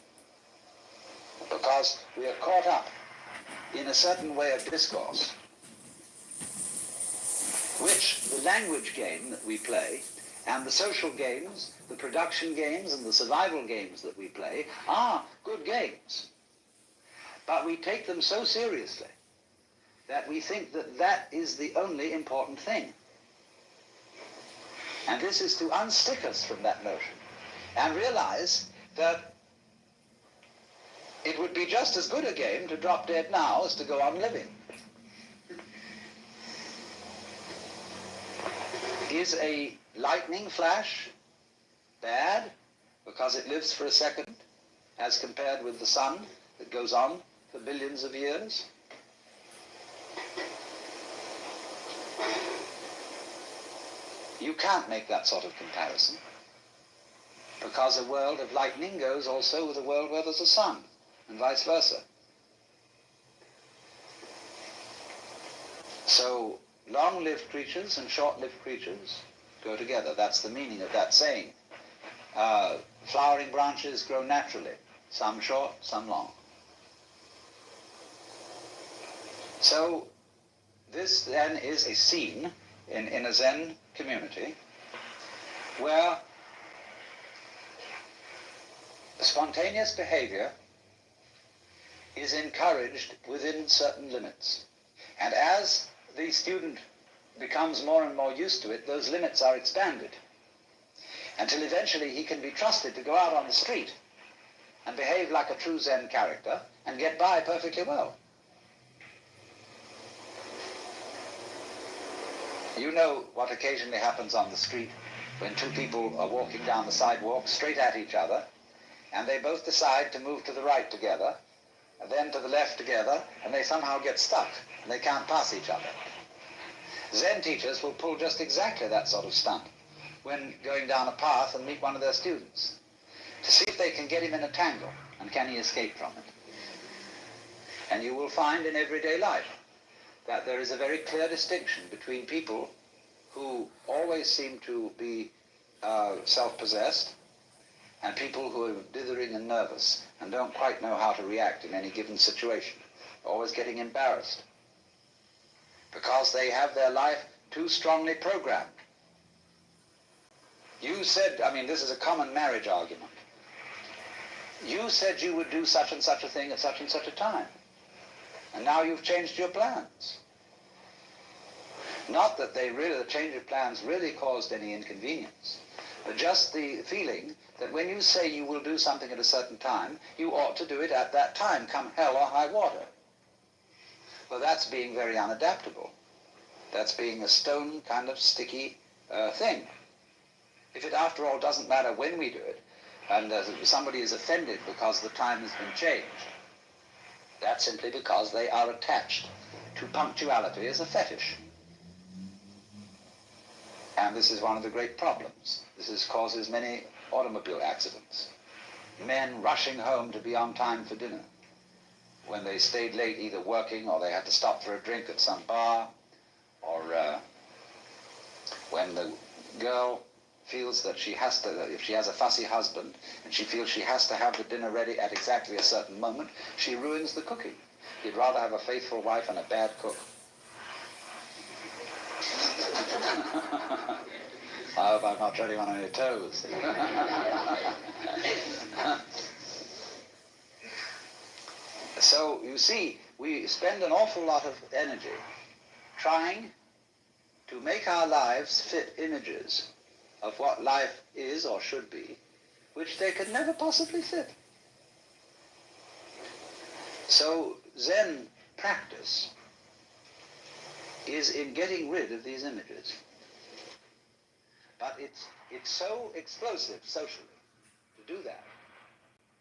Because we are caught up in a certain way of discourse, which the language game that we play, and the social games, the production games, and the survival games that we play are good games. But we take them so seriously that we think that that is the only important thing. And this is to unstick us from that notion and realize that it would be just as good a game to drop dead now as to go on living. Is a lightning flash bad because it lives for a second as compared with the sun that goes on for billions of years? You can't make that sort of comparison, because a world of lightning goes also with a world where there's a sun, and vice versa. So long-lived creatures and short-lived creatures go together. That's the meaning of that saying. Flowering branches grow naturally, some short, some long. So this then is a scene in a Zen community where spontaneous behavior is encouraged within certain limits. And as the student becomes more and more used to it, those limits are expanded until eventually he can be trusted to go out on the street and behave like a true Zen character and get by perfectly well. You know what occasionally happens on the street when two people are walking down the sidewalk straight at each other, and they both decide to move to the right together, and then to the left together, and they somehow get stuck, and they can't pass each other. Zen teachers will pull just exactly that sort of stunt when going down a path and meet one of their students, to see if they can get him in a tangle, and can he escape from it. And you will find in everyday life that there is a very clear distinction between people who always seem to be self-possessed and people who are dithering and nervous and don't quite know how to react in any given situation, always getting embarrassed because they have their life too strongly programmed. You said, I mean, this is a common marriage argument. You said you would do such and such a thing at such and such a time. And now you've changed your plans. Not that the change of plans really caused any inconvenience, but just the feeling that when you say you will do something at a certain time, you ought to do it at that time, come hell or high water. Well, that's being very unadaptable. That's being a stone kind of sticky thing. If it, after all, doesn't matter when we do it, and somebody is offended because the time has been changed, that's simply because they are attached to punctuality as a fetish. And this is one of the great problems. This causes many automobile accidents. Men rushing home to be on time for dinner when they stayed late either working or they had to stop for a drink at some bar, or when the girl feels that she has to, if she has a fussy husband and she feels she has to have the dinner ready at exactly a certain moment, she ruins the cooking. He'd rather have a faithful wife and a bad cook. I hope I'm not treading on any toes. So, you see, we spend an awful lot of energy trying to make our lives fit images of what life is or should be, which they could never possibly fit. So Zen practice is in getting rid of these images. But it's so explosive socially to do that.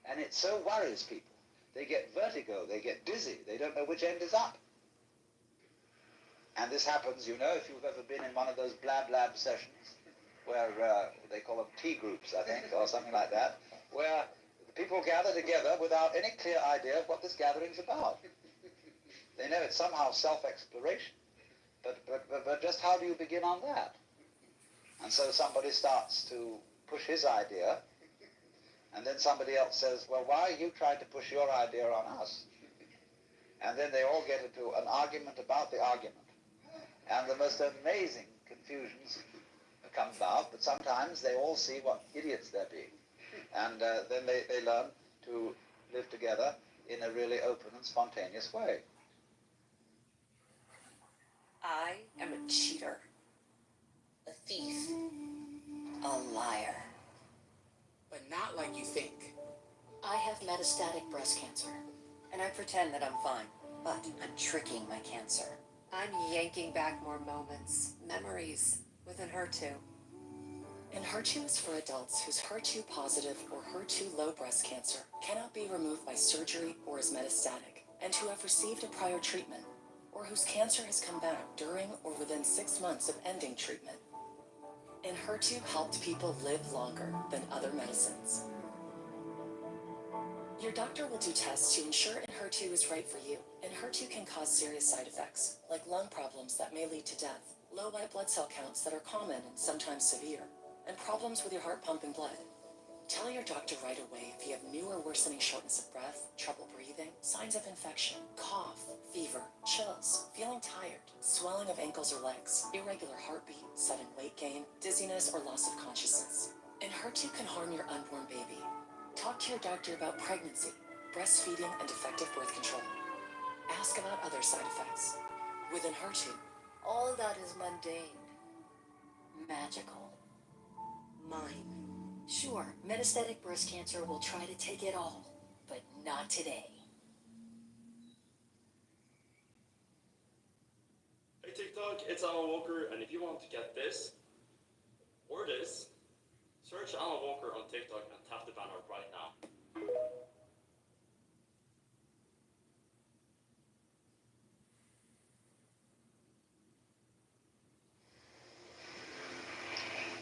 And it so worries people. They get vertigo, they get dizzy, they don't know which end is up. And this happens, you know, if you've ever been in one of those blab sessions, where they call them tea groups, I think, or something like that, where the people gather together without any clear idea of what this gathering's about. They know it's somehow self-exploration, but just how do you begin on that? And so somebody starts to push his idea, and then somebody else says, well, why are you trying to push your idea on us? And then they all get into an argument about the argument. And the most amazing confusions come about, but sometimes they all see what idiots they're being. And then they learn to live together in a really open and spontaneous way. I am a cheater, a thief, a liar. But not like you think. I have metastatic breast cancer, and I pretend that I'm fine, but I'm tricking my cancer. I'm yanking back more moments, memories, with HER2. And HER2 is for adults whose HER2 positive or HER2 low breast cancer cannot be removed by surgery or is metastatic, and who have received a prior treatment, or whose cancer has come back during or within 6 months of ending treatment. And HER2 helped people live longer than other medicines. Your doctor will do tests to ensure HER2 is right for you, and HER2 can cause serious side effects, like lung problems that may lead to death, low white blood cell counts that are common and sometimes severe, and problems with your heart pumping blood. Tell your doctor right away if you have new or worsening shortness of breath, trouble breathing, signs of infection, cough, fever, chills, feeling tired, swelling of ankles or legs, irregular heartbeat, sudden weight gain, dizziness, or loss of consciousness. And HER2 can harm your unborn baby. Talk to your doctor about pregnancy, breastfeeding, and effective birth control. Ask about other side effects. With HER2, all that is mundane, magical, mine. Sure, metastatic breast cancer will try to take it all, but not today. Hey TikTok, it's Alan Walker, and if you want to get this, or this, search Alan Walker on TikTok and tap the banner right now.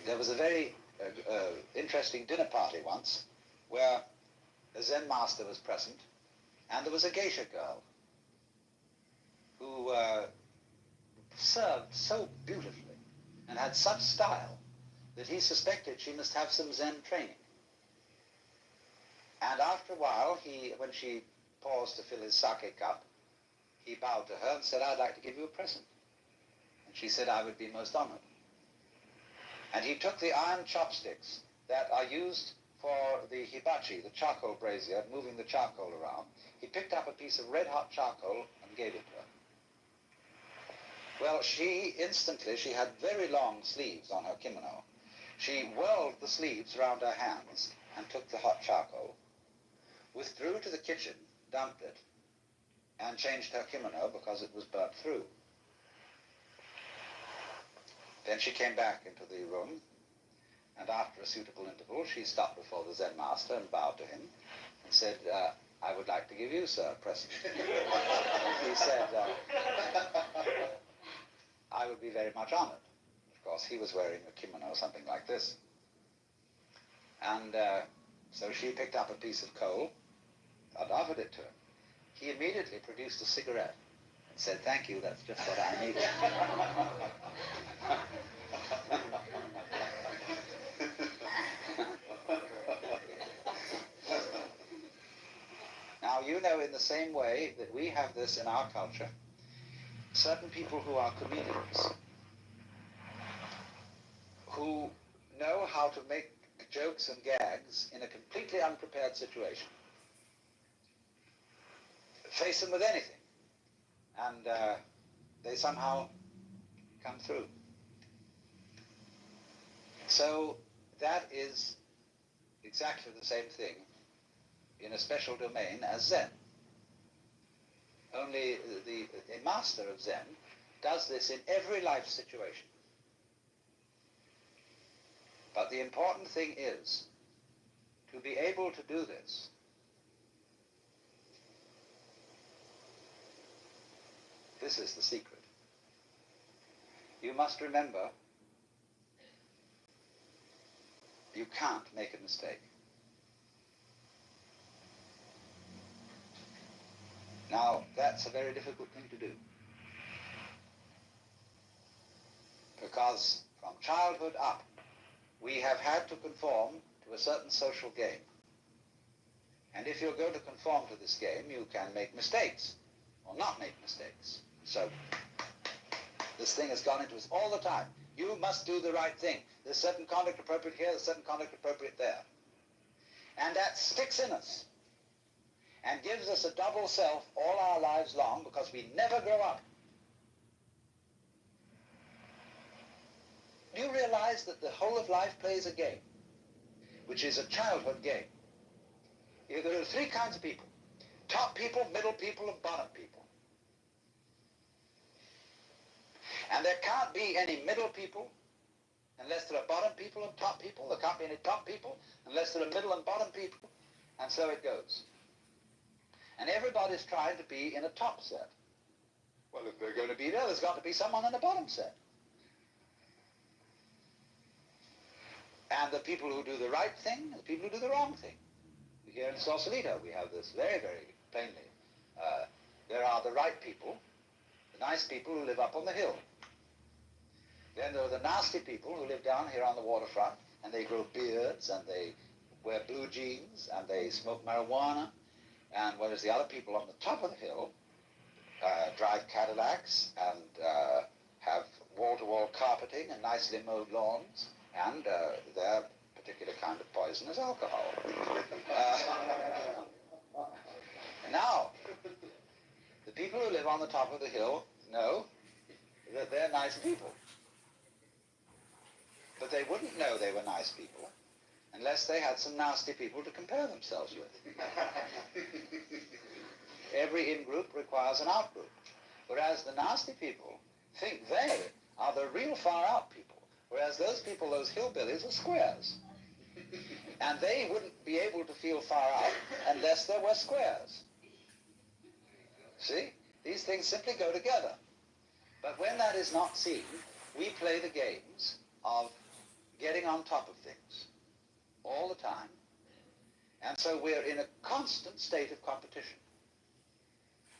There was a very interesting dinner party once where a Zen master was present, and there was a geisha girl who served so beautifully and had such style that he suspected she must have some Zen training. And after a while, when she paused to fill his sake cup, he bowed to her and said, "I'd like to give you a present." And she said, "I would be most honored." And he took the iron chopsticks that are used for the hibachi, the charcoal brazier, moving the charcoal around. He picked up a piece of red-hot charcoal and gave it to her. Well, she had very long sleeves on her kimono. She whirled the sleeves around her hands and took the hot charcoal, withdrew to the kitchen, dumped it, and changed her kimono because it was burnt through. Then she came back into the room, and after a suitable interval, she stopped before the Zen master and bowed to him and said, "I would like to give you, sir, a present." He said, "I would be very much honored." Of course, he was wearing a kimono, something like this. And so she picked up a piece of coal and offered it to him. He immediately produced a cigarette and said, "Thank you, that's just what I needed." Now, you know, in the same way that we have this in our culture, certain people who are comedians, who know how to make jokes and gags in a completely unprepared situation, face them with anything, and they somehow come through. So that is exactly the same thing in a special domain as Zen. Only a master of Zen does this in every life situation. But the important thing is to be able to do this This is the secret. You must remember, you can't make a mistake. Now, that's a very difficult thing to do. Because from childhood up, we have had to conform to a certain social game. And if you're going to conform to this game, you can make mistakes, or not make mistakes. So, this thing has gone into us all the time. You must do the right thing. There's certain conduct appropriate here, there's certain conduct appropriate there. And that sticks in us. and gives us a double self all our lives long because we never grow up. Do you realize that the whole of life plays a game, which is a childhood game? There are three kinds of people: top people, middle people, and bottom people. And there can't be any middle people unless there are bottom people and top people. There can't be any top people unless there are middle and bottom people. And so it goes. And everybody's trying to be in a top set. Well, if they're going to be there, there's got to be someone in a bottom set. And the people who do the right thing and the people who do the wrong thing. Here in Sausalito, we have this very, very plainly. There are the right people, the nice people who live up on the hill. Then there are the nasty people who live down here on the waterfront, and they grow beards, and they wear blue jeans, and they smoke marijuana. And whereas the other people on the top of the hill drive Cadillacs and have wall-to-wall carpeting and nicely mowed lawns, and their particular kind of poison is alcohol. Now, the people who live on the top of the hill know that they're nice people. But they wouldn't know they were nice people unless they had some nasty people to compare themselves with. Every in-group requires an out-group, whereas the nasty people think they are the real far-out people, whereas those people, those hillbillies, are squares. And they wouldn't be able to feel far out unless there were squares. See? These things simply go together. But when that is not seen, we play the games of getting on top of things all the time. And so we're in a constant state of competition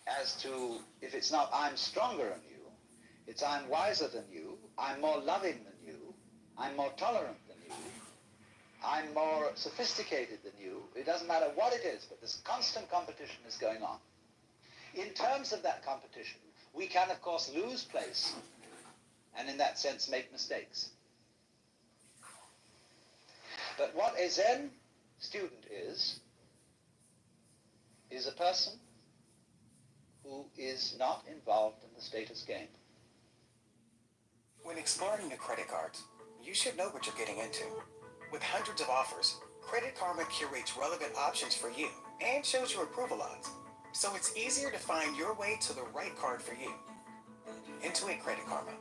as to, if it's not I'm stronger than you, it's I'm wiser than you, I'm more loving than you, I'm more tolerant than you, I'm more sophisticated than you. It doesn't matter what it is, but this constant competition is going on. In terms of that competition, we can, of course, lose place and in that sense make mistakes. But what a Zen student is a person who is not involved in the status game. When exploring new credit cards, you should know what you're getting into. With hundreds of offers, Credit Karma curates relevant options for you and shows you approval odds, so it's easier to find your way to the right card for you. Intuit Credit Karma.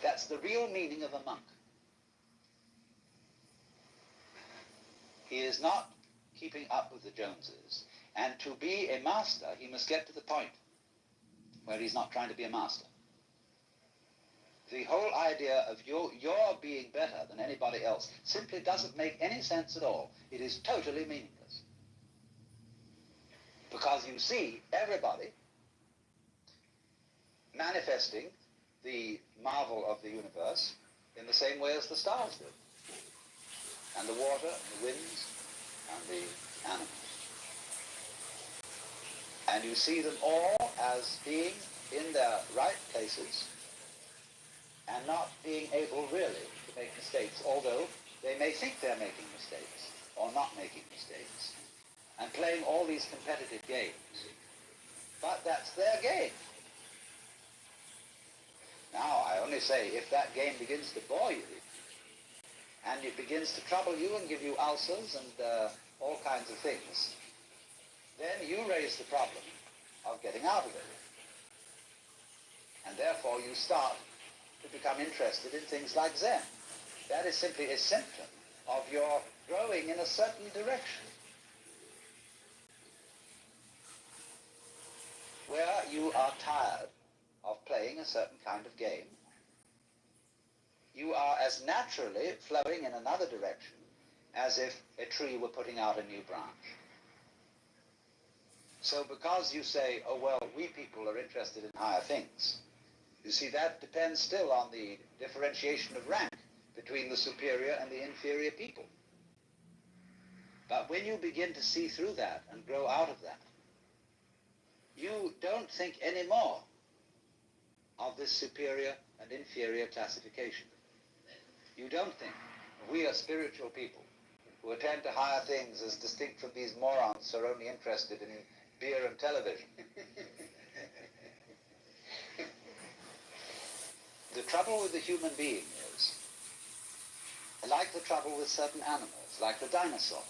That's the real meaning of a monk. He is not keeping up with the Joneses. And to be a master, he must get to the point where he's not trying to be a master. The whole idea of your being better than anybody else simply doesn't make any sense at all. It is totally meaningless. Because you see everybody manifesting the marvel of the universe in the same way as the stars do, and the water, and the winds, and the animals. And you see them all as being in their right places and not being able really to make mistakes, although they may think they're making mistakes or not making mistakes, and playing all these competitive games. But that's their game. Now, I only say, if that game begins to bore you, and it begins to trouble you and give you ulcers and all kinds of things, then you raise the problem of getting out of it. And therefore you start to become interested in things like Zen. That is simply a symptom of your growing in a certain direction, where that you are tired of playing a certain kind of game, you are as naturally flowing in another direction as if a tree were putting out a new branch. So because you say, oh well, we people are interested in higher things, you see, that depends still on the differentiation of rank between the superior and the inferior people. But when you begin to see through that and grow out of that, you don't think anymore of this superior and inferior classification. You don't think we are spiritual people who attend to higher things as distinct from these morons who are only interested in beer and television. The trouble with the human being is, like the trouble with certain animals, like the dinosaur,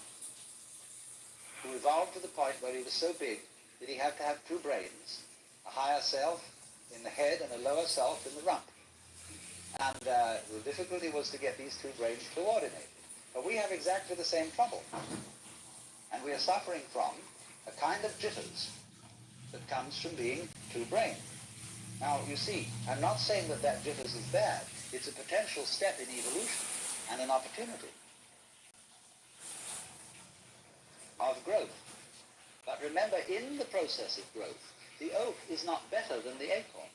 who evolved to the point where he was so big that he had to have two brains, a higher self in the head and a lower self in the rump. And the difficulty was to get these two brains coordinated. But we have exactly the same trouble. And we are suffering from a kind of jitters that comes from being two-brained. Now, you see, I'm not saying that that jitters is bad. It's a potential step in evolution and an opportunity of growth. But remember, in the process of growth, the oak is not better than the acorn.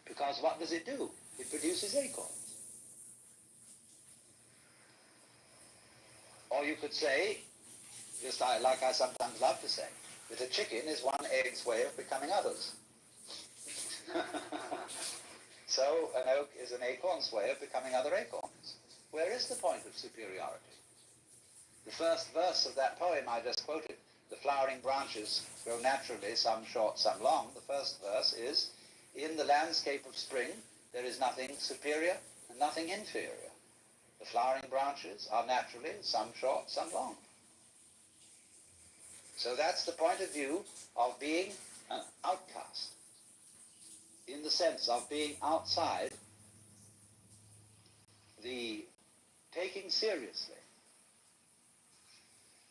Because what does it do? It produces acorns. Or you could say, just like I sometimes love to say, that a chicken is one egg's way of becoming others. So an oak is an acorn's way of becoming other acorns. Where is the point of superiority? The first verse of that poem I just quoted, the flowering branches grow naturally, some short, some long. The first verse is, in the landscape of spring, there is nothing superior and nothing inferior. The flowering branches are naturally, some short, some long. So that's the point of view of being an outcast, in the sense of being outside the taking seriously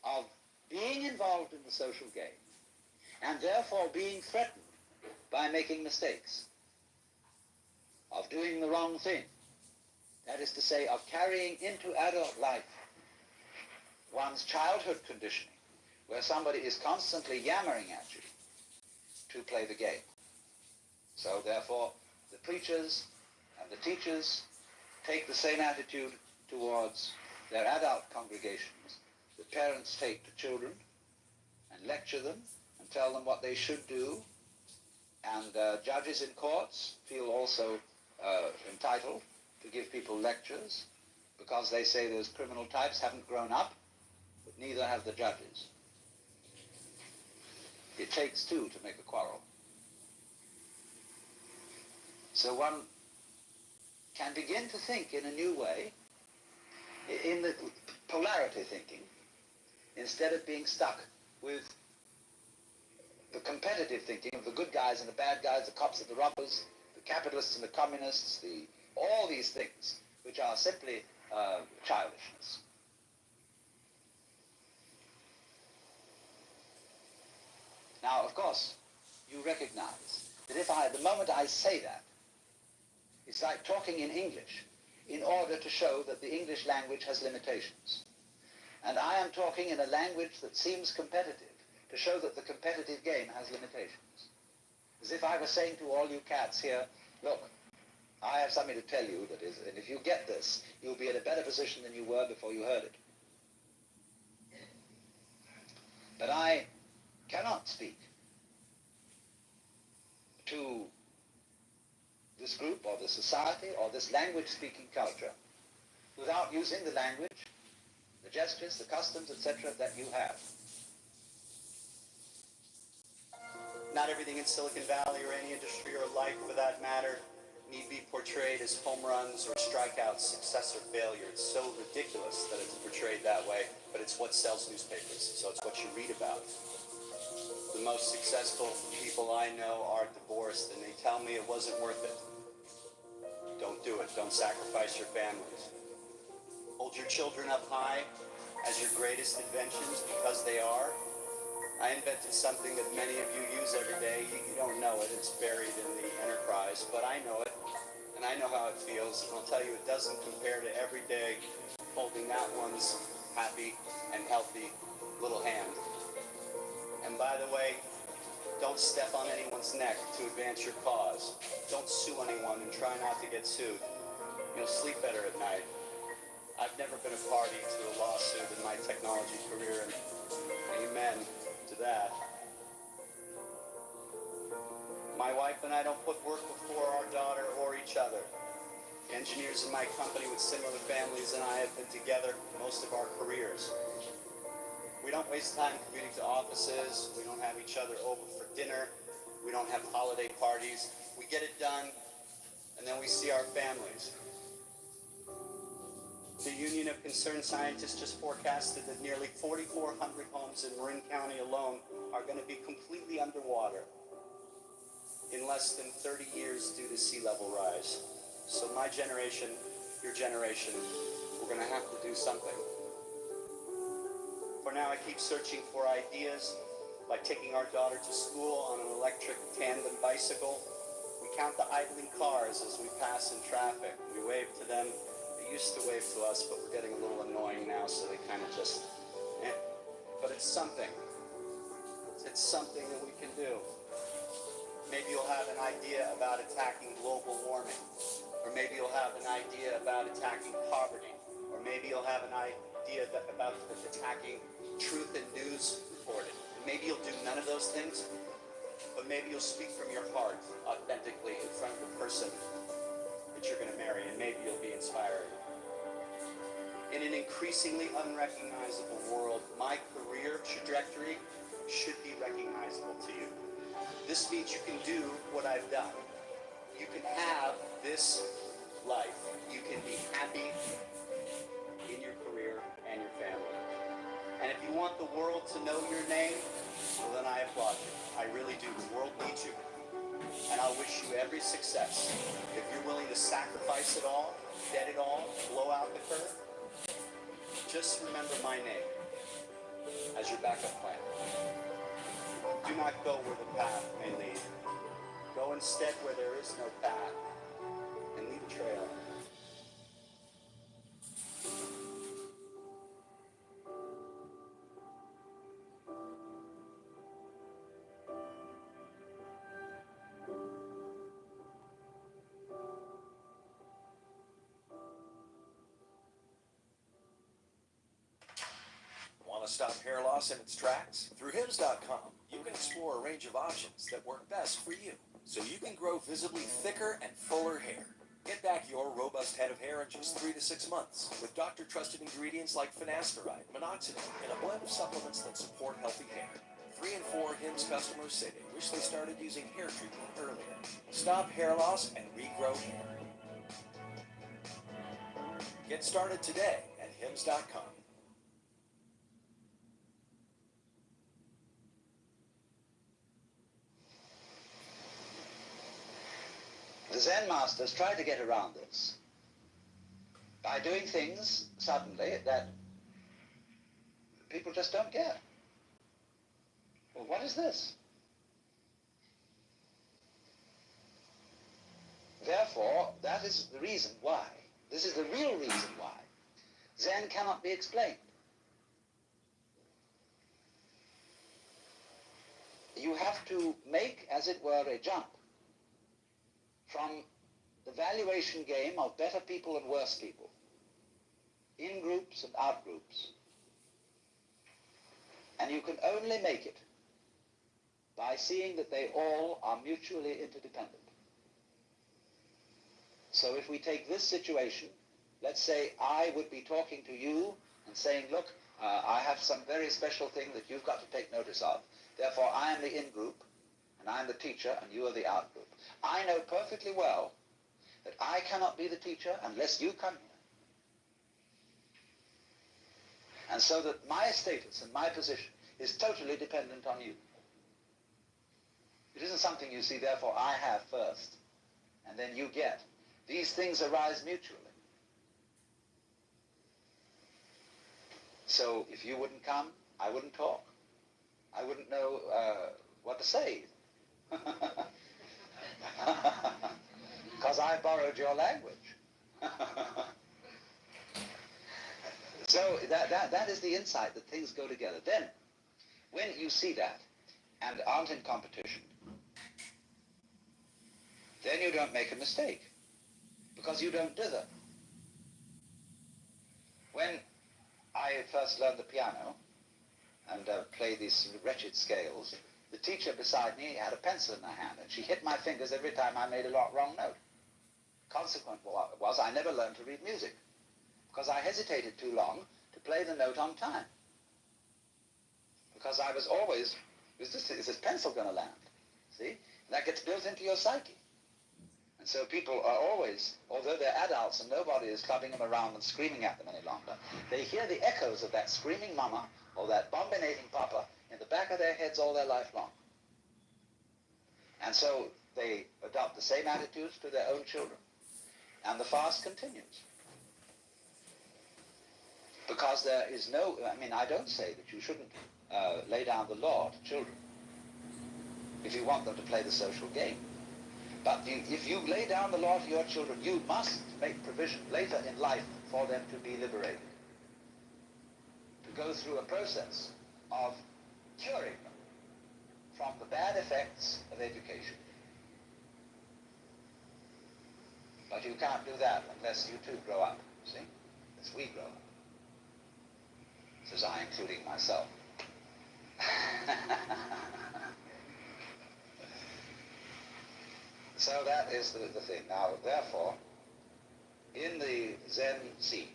of being involved in the social game, and therefore being threatened by making mistakes, of doing the wrong thing. That is to say, of carrying into adult life one's childhood conditioning, where somebody is constantly yammering at you to play the game. So therefore, the preachers and the teachers take the same attitude towards their adult congregations that parents take to children, and lecture them and tell them what they should do. And judges in courts feel also entitled to give people lectures because they say those criminal types haven't grown up, but neither have the judges. It takes two to make a quarrel. So one can begin to think in a new way, in the polarity thinking, instead of being stuck with the competitive thinking of the good guys and the bad guys, the cops and the robbers, the capitalists and the communists, all these things, which are simply childishness. Now, of course, you recognize that the moment I say that, it's like talking in English in order to show that the English language has limitations. And I am talking in a language that seems competitive to show that the competitive game has limitations. As if I were saying to all you cats here, look, I have something to tell you that is, and if you get this, you'll be in a better position than you were before you heard it. But I cannot speak to this group or this society or this language-speaking culture without using the language, the gestures, the customs, etc. that you have. Not everything in Silicon Valley or any industry or life for that matter need be portrayed as home runs or strikeouts, success or failure. It's so ridiculous that it's portrayed that way, but it's what sells newspapers, so it's what you read about. The most successful people I know are divorced, and they tell me it wasn't worth it. Don't do it. Don't sacrifice your families. Hold your children up high as your greatest inventions, because they are. I invented something that many of you use every day. You don't know it. It's buried in the enterprise, but I know it, and I know how it feels. And I'll tell you, it doesn't compare to every day holding that one's happy and healthy little hand. And by the way, don't step on anyone's neck to advance your cause. Don't sue anyone and try not to get sued. You'll sleep better at night. I've never been a party to a lawsuit in my technology career, and amen to that. My wife and I don't put work before our daughter or each other. Engineers in my company with similar families and I have been together most of our careers. We don't waste time commuting to offices. We don't have each other over for dinner. We don't have holiday parties. We get it done, and then we see our families. The Union of Concerned Scientists just forecasted that nearly 4,400 homes in Marin County alone are going to be completely underwater in less than 30 years due to sea level rise. So my generation, your generation, we're going to have to do something. For now, I keep searching for ideas, like taking our daughter to school on an electric tandem bicycle. We count the idling cars as we pass in traffic. We wave to them. They used to wave to us, but we're getting a little annoying now, so they kind of just, But it's something. It's something that we can do. Maybe you'll have an idea about attacking global warming. Or maybe you'll have an idea about attacking poverty. Or maybe you'll have an idea about attacking truth in news reporting. And maybe you'll do none of those things, but maybe you'll speak from your heart authentically in front of the person that you're going to marry, and maybe you'll be inspiring. In an increasingly unrecognizable world, my career trajectory should be recognizable to you. This means you can do what I've done. You can have this life. You can be happy in your career and your family. And if you want the world to know your name, well, then I applaud you. I really do. The world needs you. And I'll wish you every success. If you're willing to sacrifice it all, bet it all, blow out the curve, just remember my name as your backup plan. Do not go where the path may lead. Go instead where there is no path and leave a trail. Want to stop hair loss in its tracks? Through Hims.com, you can explore a range of options that work best for you, so you can grow visibly thicker and fuller hair. Get back your robust head of hair in just 3 to 6 months with doctor-trusted ingredients like finasteride, minoxidil, and a blend of supplements that support healthy hair. 3 in 4 Hims customers say they wish they started using hair treatment earlier. Stop hair loss and regrow hair. Get started today at Hims.com. The Zen masters tried to get around this by doing things suddenly that people just don't get. Well, what is this? Therefore, that is the reason why, this is the real reason why, Zen cannot be explained. You have to make, as it were, a jump from the valuation game of better people and worse people, in groups and out groups. And you can only make it by seeing that they all are mutually interdependent. So if we take this situation, let's say I would be talking to you and saying, look, I have some very special thing that you've got to take notice of. Therefore, I am the in-group, and I'm the teacher, and you are the out-group. I know perfectly well that I cannot be the teacher unless you come here. And so that my status and my position is totally dependent on you. It isn't something you see, therefore I have first, and then you get. These things arise mutually. So if you wouldn't come, I wouldn't talk. I wouldn't know what to say. Because I borrowed your language. So that is the insight, that things go together. Then, when you see that and aren't in competition, then you don't make a mistake, because you don't dither. When I first learned the piano and played these wretched scales, the teacher beside me had a pencil in her hand, and she hit my fingers every time I made a wrong note. Consequent was I never learned to read music, because I hesitated too long to play the note on time. Because I was always, is this pencil going to land? See? And that gets built into your psyche. And so people are always, although they're adults and nobody is clubbing them around and screaming at them any longer, they hear the echoes of that screaming mama or that bombinating papa in the back of their heads all their life long. And so they adopt the same attitudes to their own children. And the fast continues. Because there is no, I don't say that you shouldn't lay down the law to children if you want them to play the social game. But if you lay down the law to your children, you must make provision later in life for them to be liberated, to go through a process of curing them from the bad effects of education. But you can't do that unless you too grow up, see? As we grow up. Says I, including myself. So that is the thing. Now, therefore, in the Zen scene,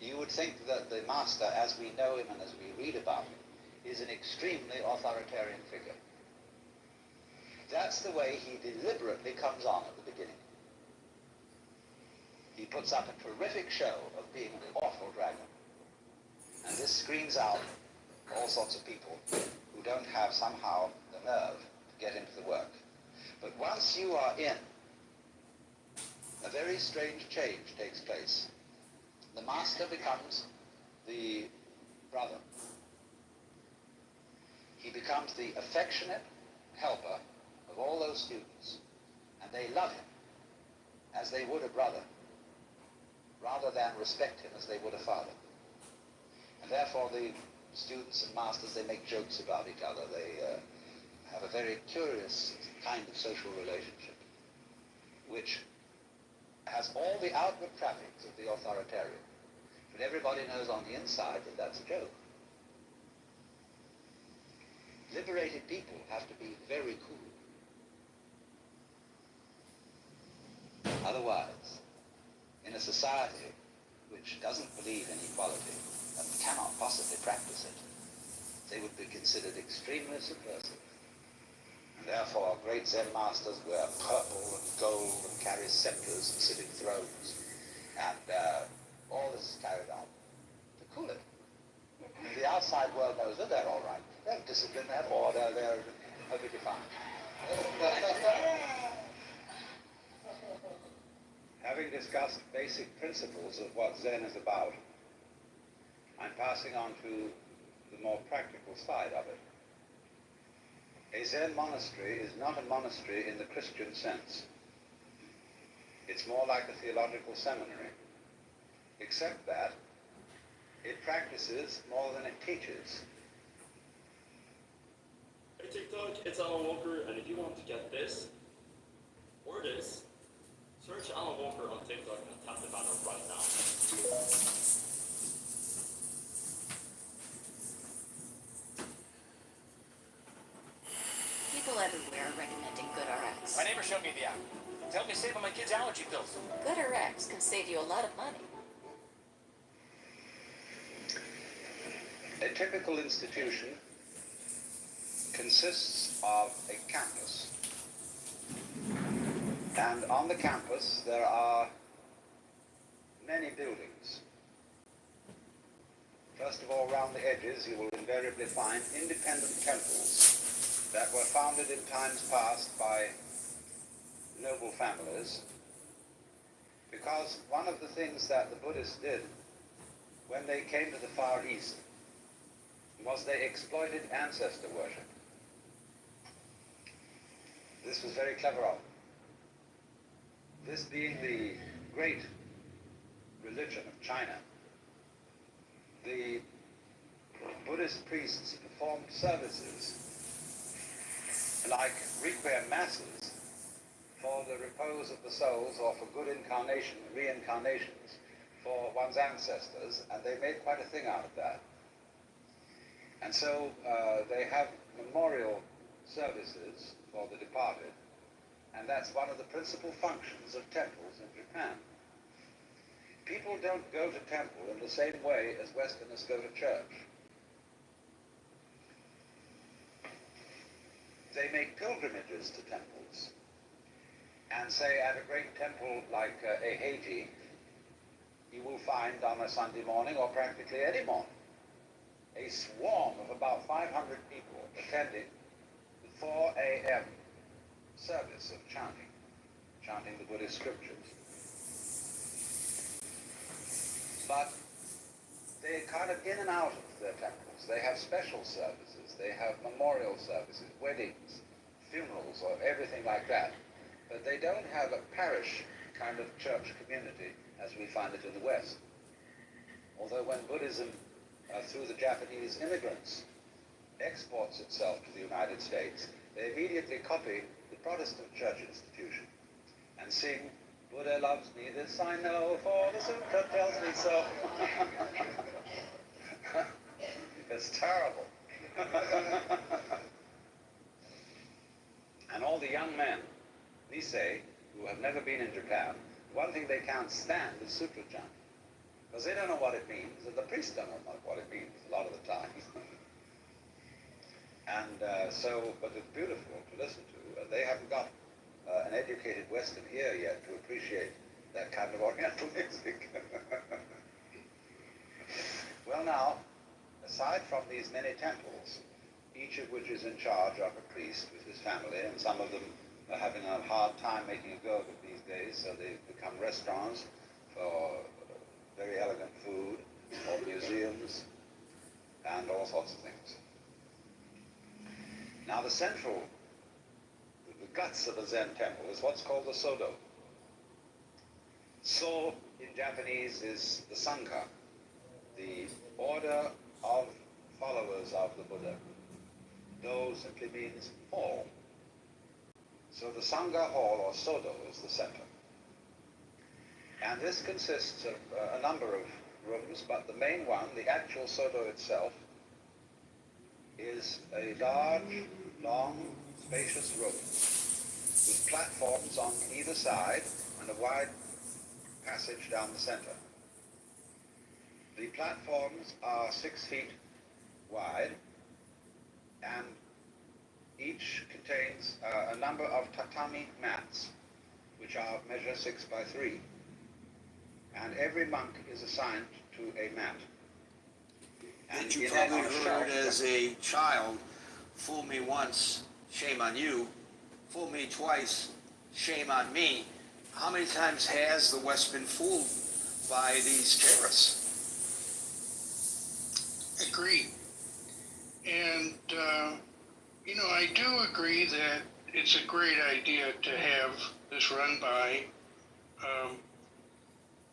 you would think that the master, as we know him and as we read about him, is an extremely authoritarian figure. That's the way he deliberately comes on at the beginning. He puts up a terrific show of being an awful dragon. And this screens out all sorts of people who don't have somehow the nerve to get into the work. But once you are in, a very strange change takes place. The master becomes the brother. He becomes the affectionate helper of all those students, and they love him as they would a brother, rather than respect him as they would a father. And therefore the students and masters, they make jokes about each other. They have a very curious kind of social relationship, which has all the outward trappings of the authoritarian. But everybody knows on the inside that that's a joke. Liberated people have to be very cool. Otherwise, in a society which doesn't believe in equality and cannot possibly practice it, they would be considered extremely subversive. And therefore, great Zen masters wear purple and gold and carry scepters and sit in thrones. And all this is carried on to cool it. And the outside world knows that they're all right. They have discipline, they have order, they're perfectly fine. Having discussed basic principles of what Zen is about, I'm passing on to the more practical side of it. A Zen monastery is not a monastery in the Christian sense. It's more like a theological seminary, except that it practices more than it teaches. Hey TikTok, it's Alan Walker, and if you want to get this or this, search Alan Walker on TikTok and tap the banner right now. People everywhere are recommending GoodRx. My neighbor showed me the app. Tell me to save on my kids' allergy pills. GoodRx can save you a lot of money. A typical institution consists of a campus. And on the campus there are many buildings. First of all, around the edges you will invariably find independent temples that were founded in times past by noble families, because one of the things that the Buddhists did when they came to the Far East because they exploited ancestor worship. This was very clever of them. This being the great religion of China, the Buddhist priests performed services like requiem masses for the repose of the souls or for good reincarnations for one's ancestors, and they made quite a thing out of that. And so they have memorial services for the departed, and that's one of the principal functions of temples in Japan. People don't go to temple in the same way as Westerners go to church. They make pilgrimages to temples. And say at a great temple like Eiheiji, you will find on a Sunday morning, or practically any morning, a swarm of about 500 people attending the 4 a.m. service of chanting the Buddhist scriptures. But they're kind of in and out of their temples. They have special services. They have memorial services, weddings, funerals, or everything like that. But they don't have a parish kind of church community as we find it in the West. Although when Buddhism, through the Japanese immigrants, exports itself to the United States, they immediately copy the Protestant church institution and sing, "Buddha loves me, this I know, for the sutra tells me so." It's terrible. And all the young men, Nisei, who have never been in Japan, one thing they can't stand is sutra chanting. Because they don't know what it means, and the priests don't know what it means a lot of the time. And but it's beautiful to listen to. They haven't got an educated Western ear yet to appreciate that kind of Oriental music. Well now, aside from these many temples, each of which is in charge of a priest with his family, and some of them are having a hard time making a go of it these days, so they've become restaurants for very elegant food, or museums, and all sorts of things. Now the guts of a Zen temple is what's called the Sodo. So in Japanese is the Sangha, the order of followers of the Buddha. Do simply means hall. So the Sangha hall, or Sodo, is the center. And this consists of a number of rooms, but the main one, the actual Sodo itself, is a large, long, spacious room with platforms on either side and a wide passage down the center. The platforms are 6 feet wide, and each contains a number of tatami mats, which are measure 6 by 3. And every monk is assigned to a mat. And you probably heard as a child, "Fool me once, shame on you. Fool me twice, shame on me." How many times has the West been fooled by these terrorists? Agreed. And, I do agree that it's a great idea to have this run by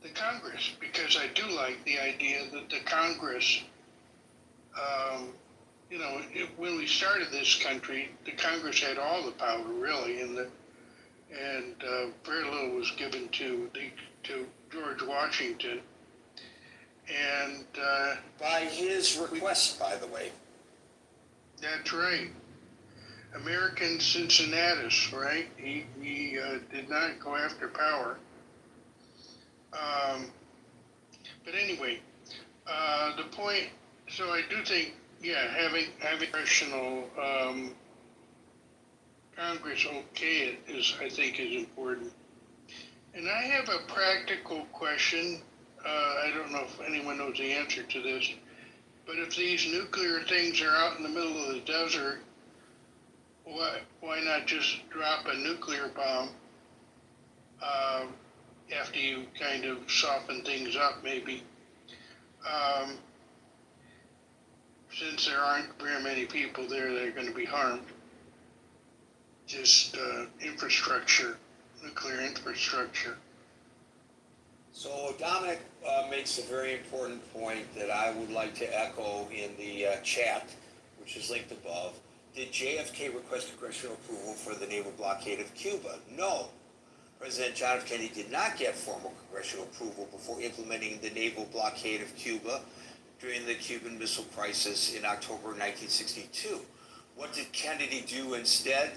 the Congress, because I do like the idea that the Congress, when we started this country, the Congress had all the power, really, and very little was given to George Washington. And by his request, by the way. That's right. American Cincinnatus, right? He did not go after power. But anyway, the point. So I do think, having congressional Congress okay it I think is important. And I have a practical question. I don't know if anyone knows the answer to this, but if these nuclear things are out in the middle of the desert, why not just drop a nuclear bomb after you kind of soften things up, maybe? since there aren't very many people there that are going to be harmed. Just infrastructure, nuclear infrastructure. So Dominic makes a very important point that I would like to echo in the chat, which is linked above. Did JFK request congressional approval for the naval blockade of Cuba? No. President John F. Kennedy did not get formal congressional approval before implementing the naval blockade of Cuba during the Cuban Missile Crisis in October 1962. What did Kennedy do instead?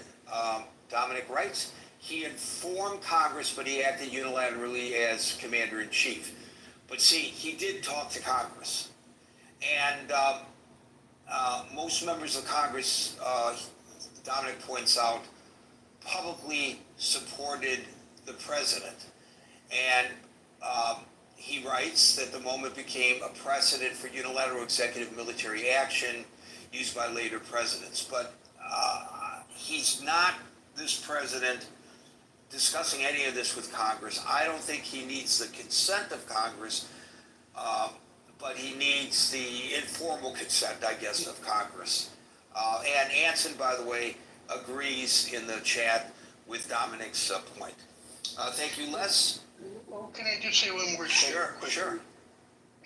Dominic writes, he informed Congress, but he acted unilaterally as commander-in-chief. But see, he did talk to Congress. And most members of Congress, Dominic points out, publicly supported the president. And he writes that the moment became a precedent for unilateral executive military action used by later presidents. But he's not, this president, discussing any of this with Congress. I don't think he needs the consent of Congress, but he needs the informal consent, I guess, of Congress. And Anson, by the way, agrees in the chat with Dominic's point. Thank you, Les. Well, can I just say one more thing? Sure.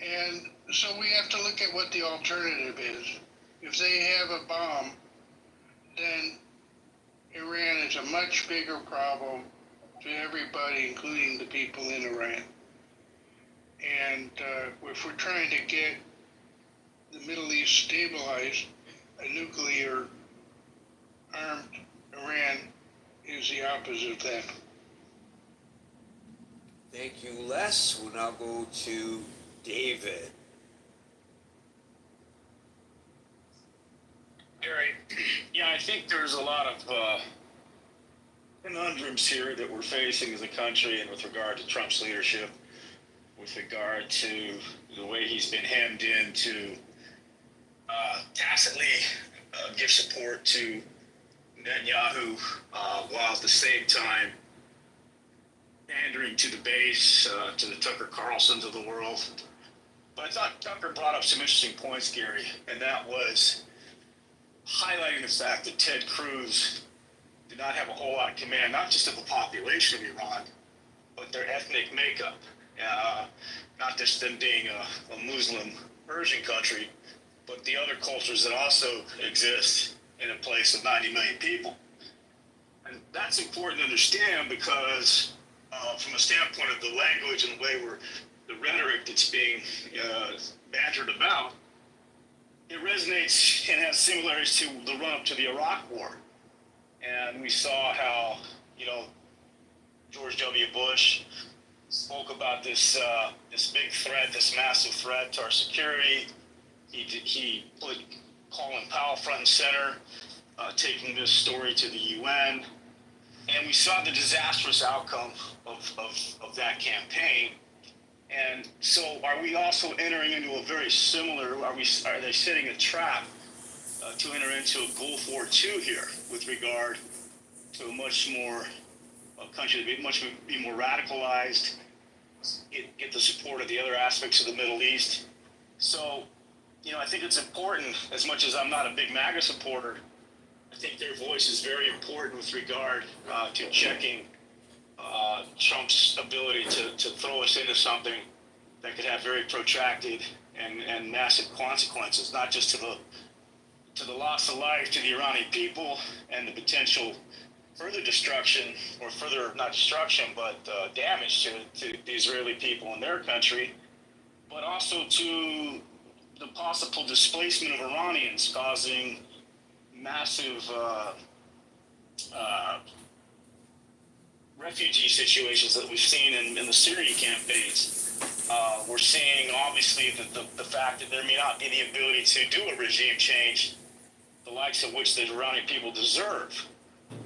And so we have to look at what the alternative is. If they have a bomb, then Iran is a much bigger problem to everybody, including the people in Iran. And if we're trying to get the Middle East stabilized, a nuclear armed Iran is the opposite of that. Thank you, Les. We'll now go to David. Gary, yeah, I think there's a lot of conundrums here that we're facing as a country, and with regard to Trump's leadership, with regard to the way he's been hemmed in to tacitly give support to Netanyahu, while at the same time pandering to the base, to the Tucker Carlsons of the world. But I thought Tucker brought up some interesting points, Gary, and that was highlighting the fact that Ted Cruz did not have a whole lot of command, not just of the population of Iran, but their ethnic makeup. Not just them being a Muslim Persian country, but the other cultures that also exist in a place of 90 million people. And that's important to understand because from a standpoint of the language and the way the rhetoric that's being bantered about, it resonates and has similarities to the run-up to the Iraq War. And we saw how, George W. Bush spoke about this big threat, this massive threat to our security. He put Colin Powell front and center, taking this story to the UN. And we saw the disastrous outcome of that campaign. And so are we also entering into a very similar, are they setting a trap to enter into a Gulf War II here with regard to a much more, a country that be more radicalized, get the support of the other aspects of the Middle East? So, I think it's important, as much as I'm not a big MAGA supporter, I think their voice is very important with regard to checking Trump's ability to throw us into something that could have very protracted and massive consequences, not just to the loss of life to the Iranian people and the potential further destruction, or further, not destruction, but damage to the Israeli people in their country, but also to the possible displacement of Iranians, causing massive refugee situations that we've seen in the Syrian campaigns. We're seeing, obviously, the fact that there may not be the ability to do a regime change, the likes of which the Iranian people deserve.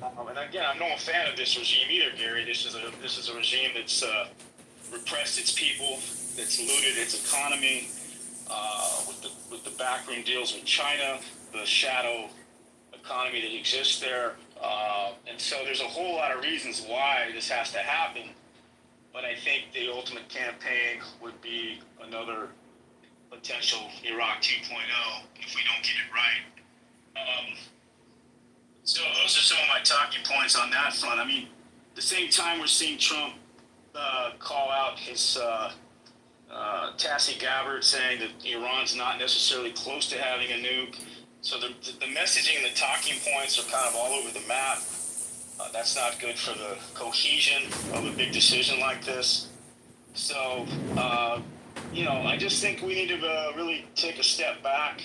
And again, I'm no fan of this regime either, Gary. This is a regime that's repressed its people, that's looted its economy, with the backroom deals with China, the shadow economy that exists there. And so there's a whole lot of reasons why this has to happen. But I think the ultimate campaign would be another potential Iraq 2.0 if we don't get it right. So those are some of my talking points on that front. I mean, at the same time, we're seeing Trump call out his Tassie Gabbard saying that Iran's not necessarily close to having a nuke. So the messaging and the talking points are kind of all over the map. That's not good for the cohesion of a big decision like this. So, I just think we need to really take a step back.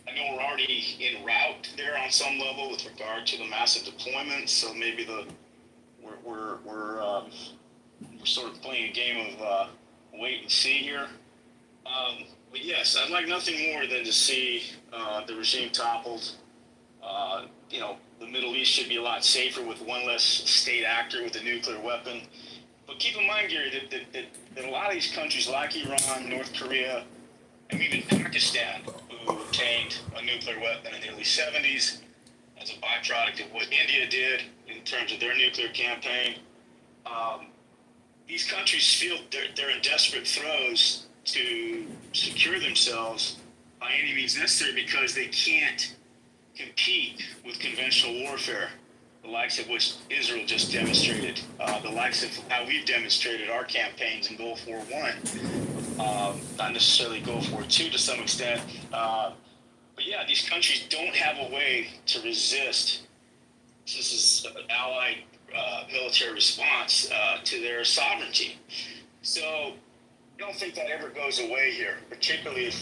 I know we're already en route there on some level with regard to the massive deployment. So maybe we're sort of playing a game of wait and see here. But yes, I'd like nothing more than to see the regime toppled. The Middle East should be a lot safer with one less state actor with a nuclear weapon. But keep in mind, Gary, that a lot of these countries like Iran, North Korea, and even Pakistan, who obtained a nuclear weapon in the early 70s as a byproduct of what India did in terms of their nuclear campaign, these countries feel they're in desperate throes to secure themselves by any means necessary because they can't compete with conventional warfare, the likes of which Israel just demonstrated, the likes of how we've demonstrated our campaigns in Gulf War I, not necessarily Gulf War II to some extent. But yeah, these countries don't have a way to resist. This is an allied military response to their sovereignty. So I don't think that ever goes away here, particularly if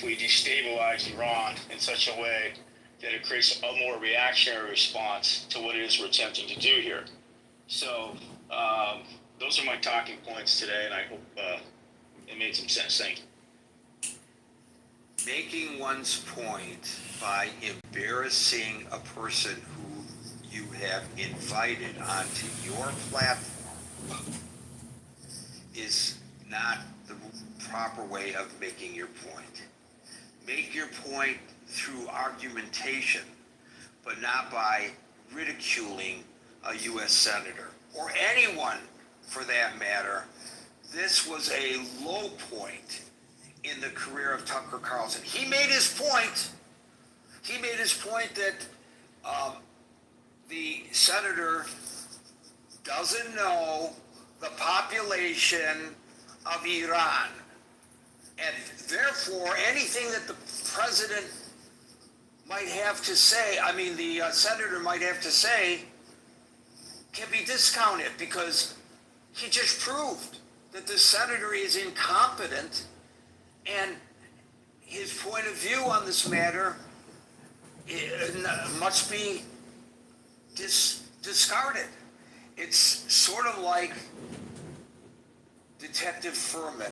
we destabilize Iran in such a way that it creates a more reactionary response to what it is we're attempting to do here. So those are my talking points today, and I hope it made some sense. Thank you. Making one's point by embarrassing a person who you have invited onto your platform is not the proper way of making your point. Make your point through argumentation, but not by ridiculing a U.S. senator or anyone for that matter. This was a low point in the career of Tucker Carlson. He made his point. He made his point that the senator doesn't know the population of Iran. And therefore, anything that the president might have to say, the senator might have to say, can be discounted because he just proved that the senator is incompetent and his point of view on this matter must be discarded. It's sort of like Detective Furman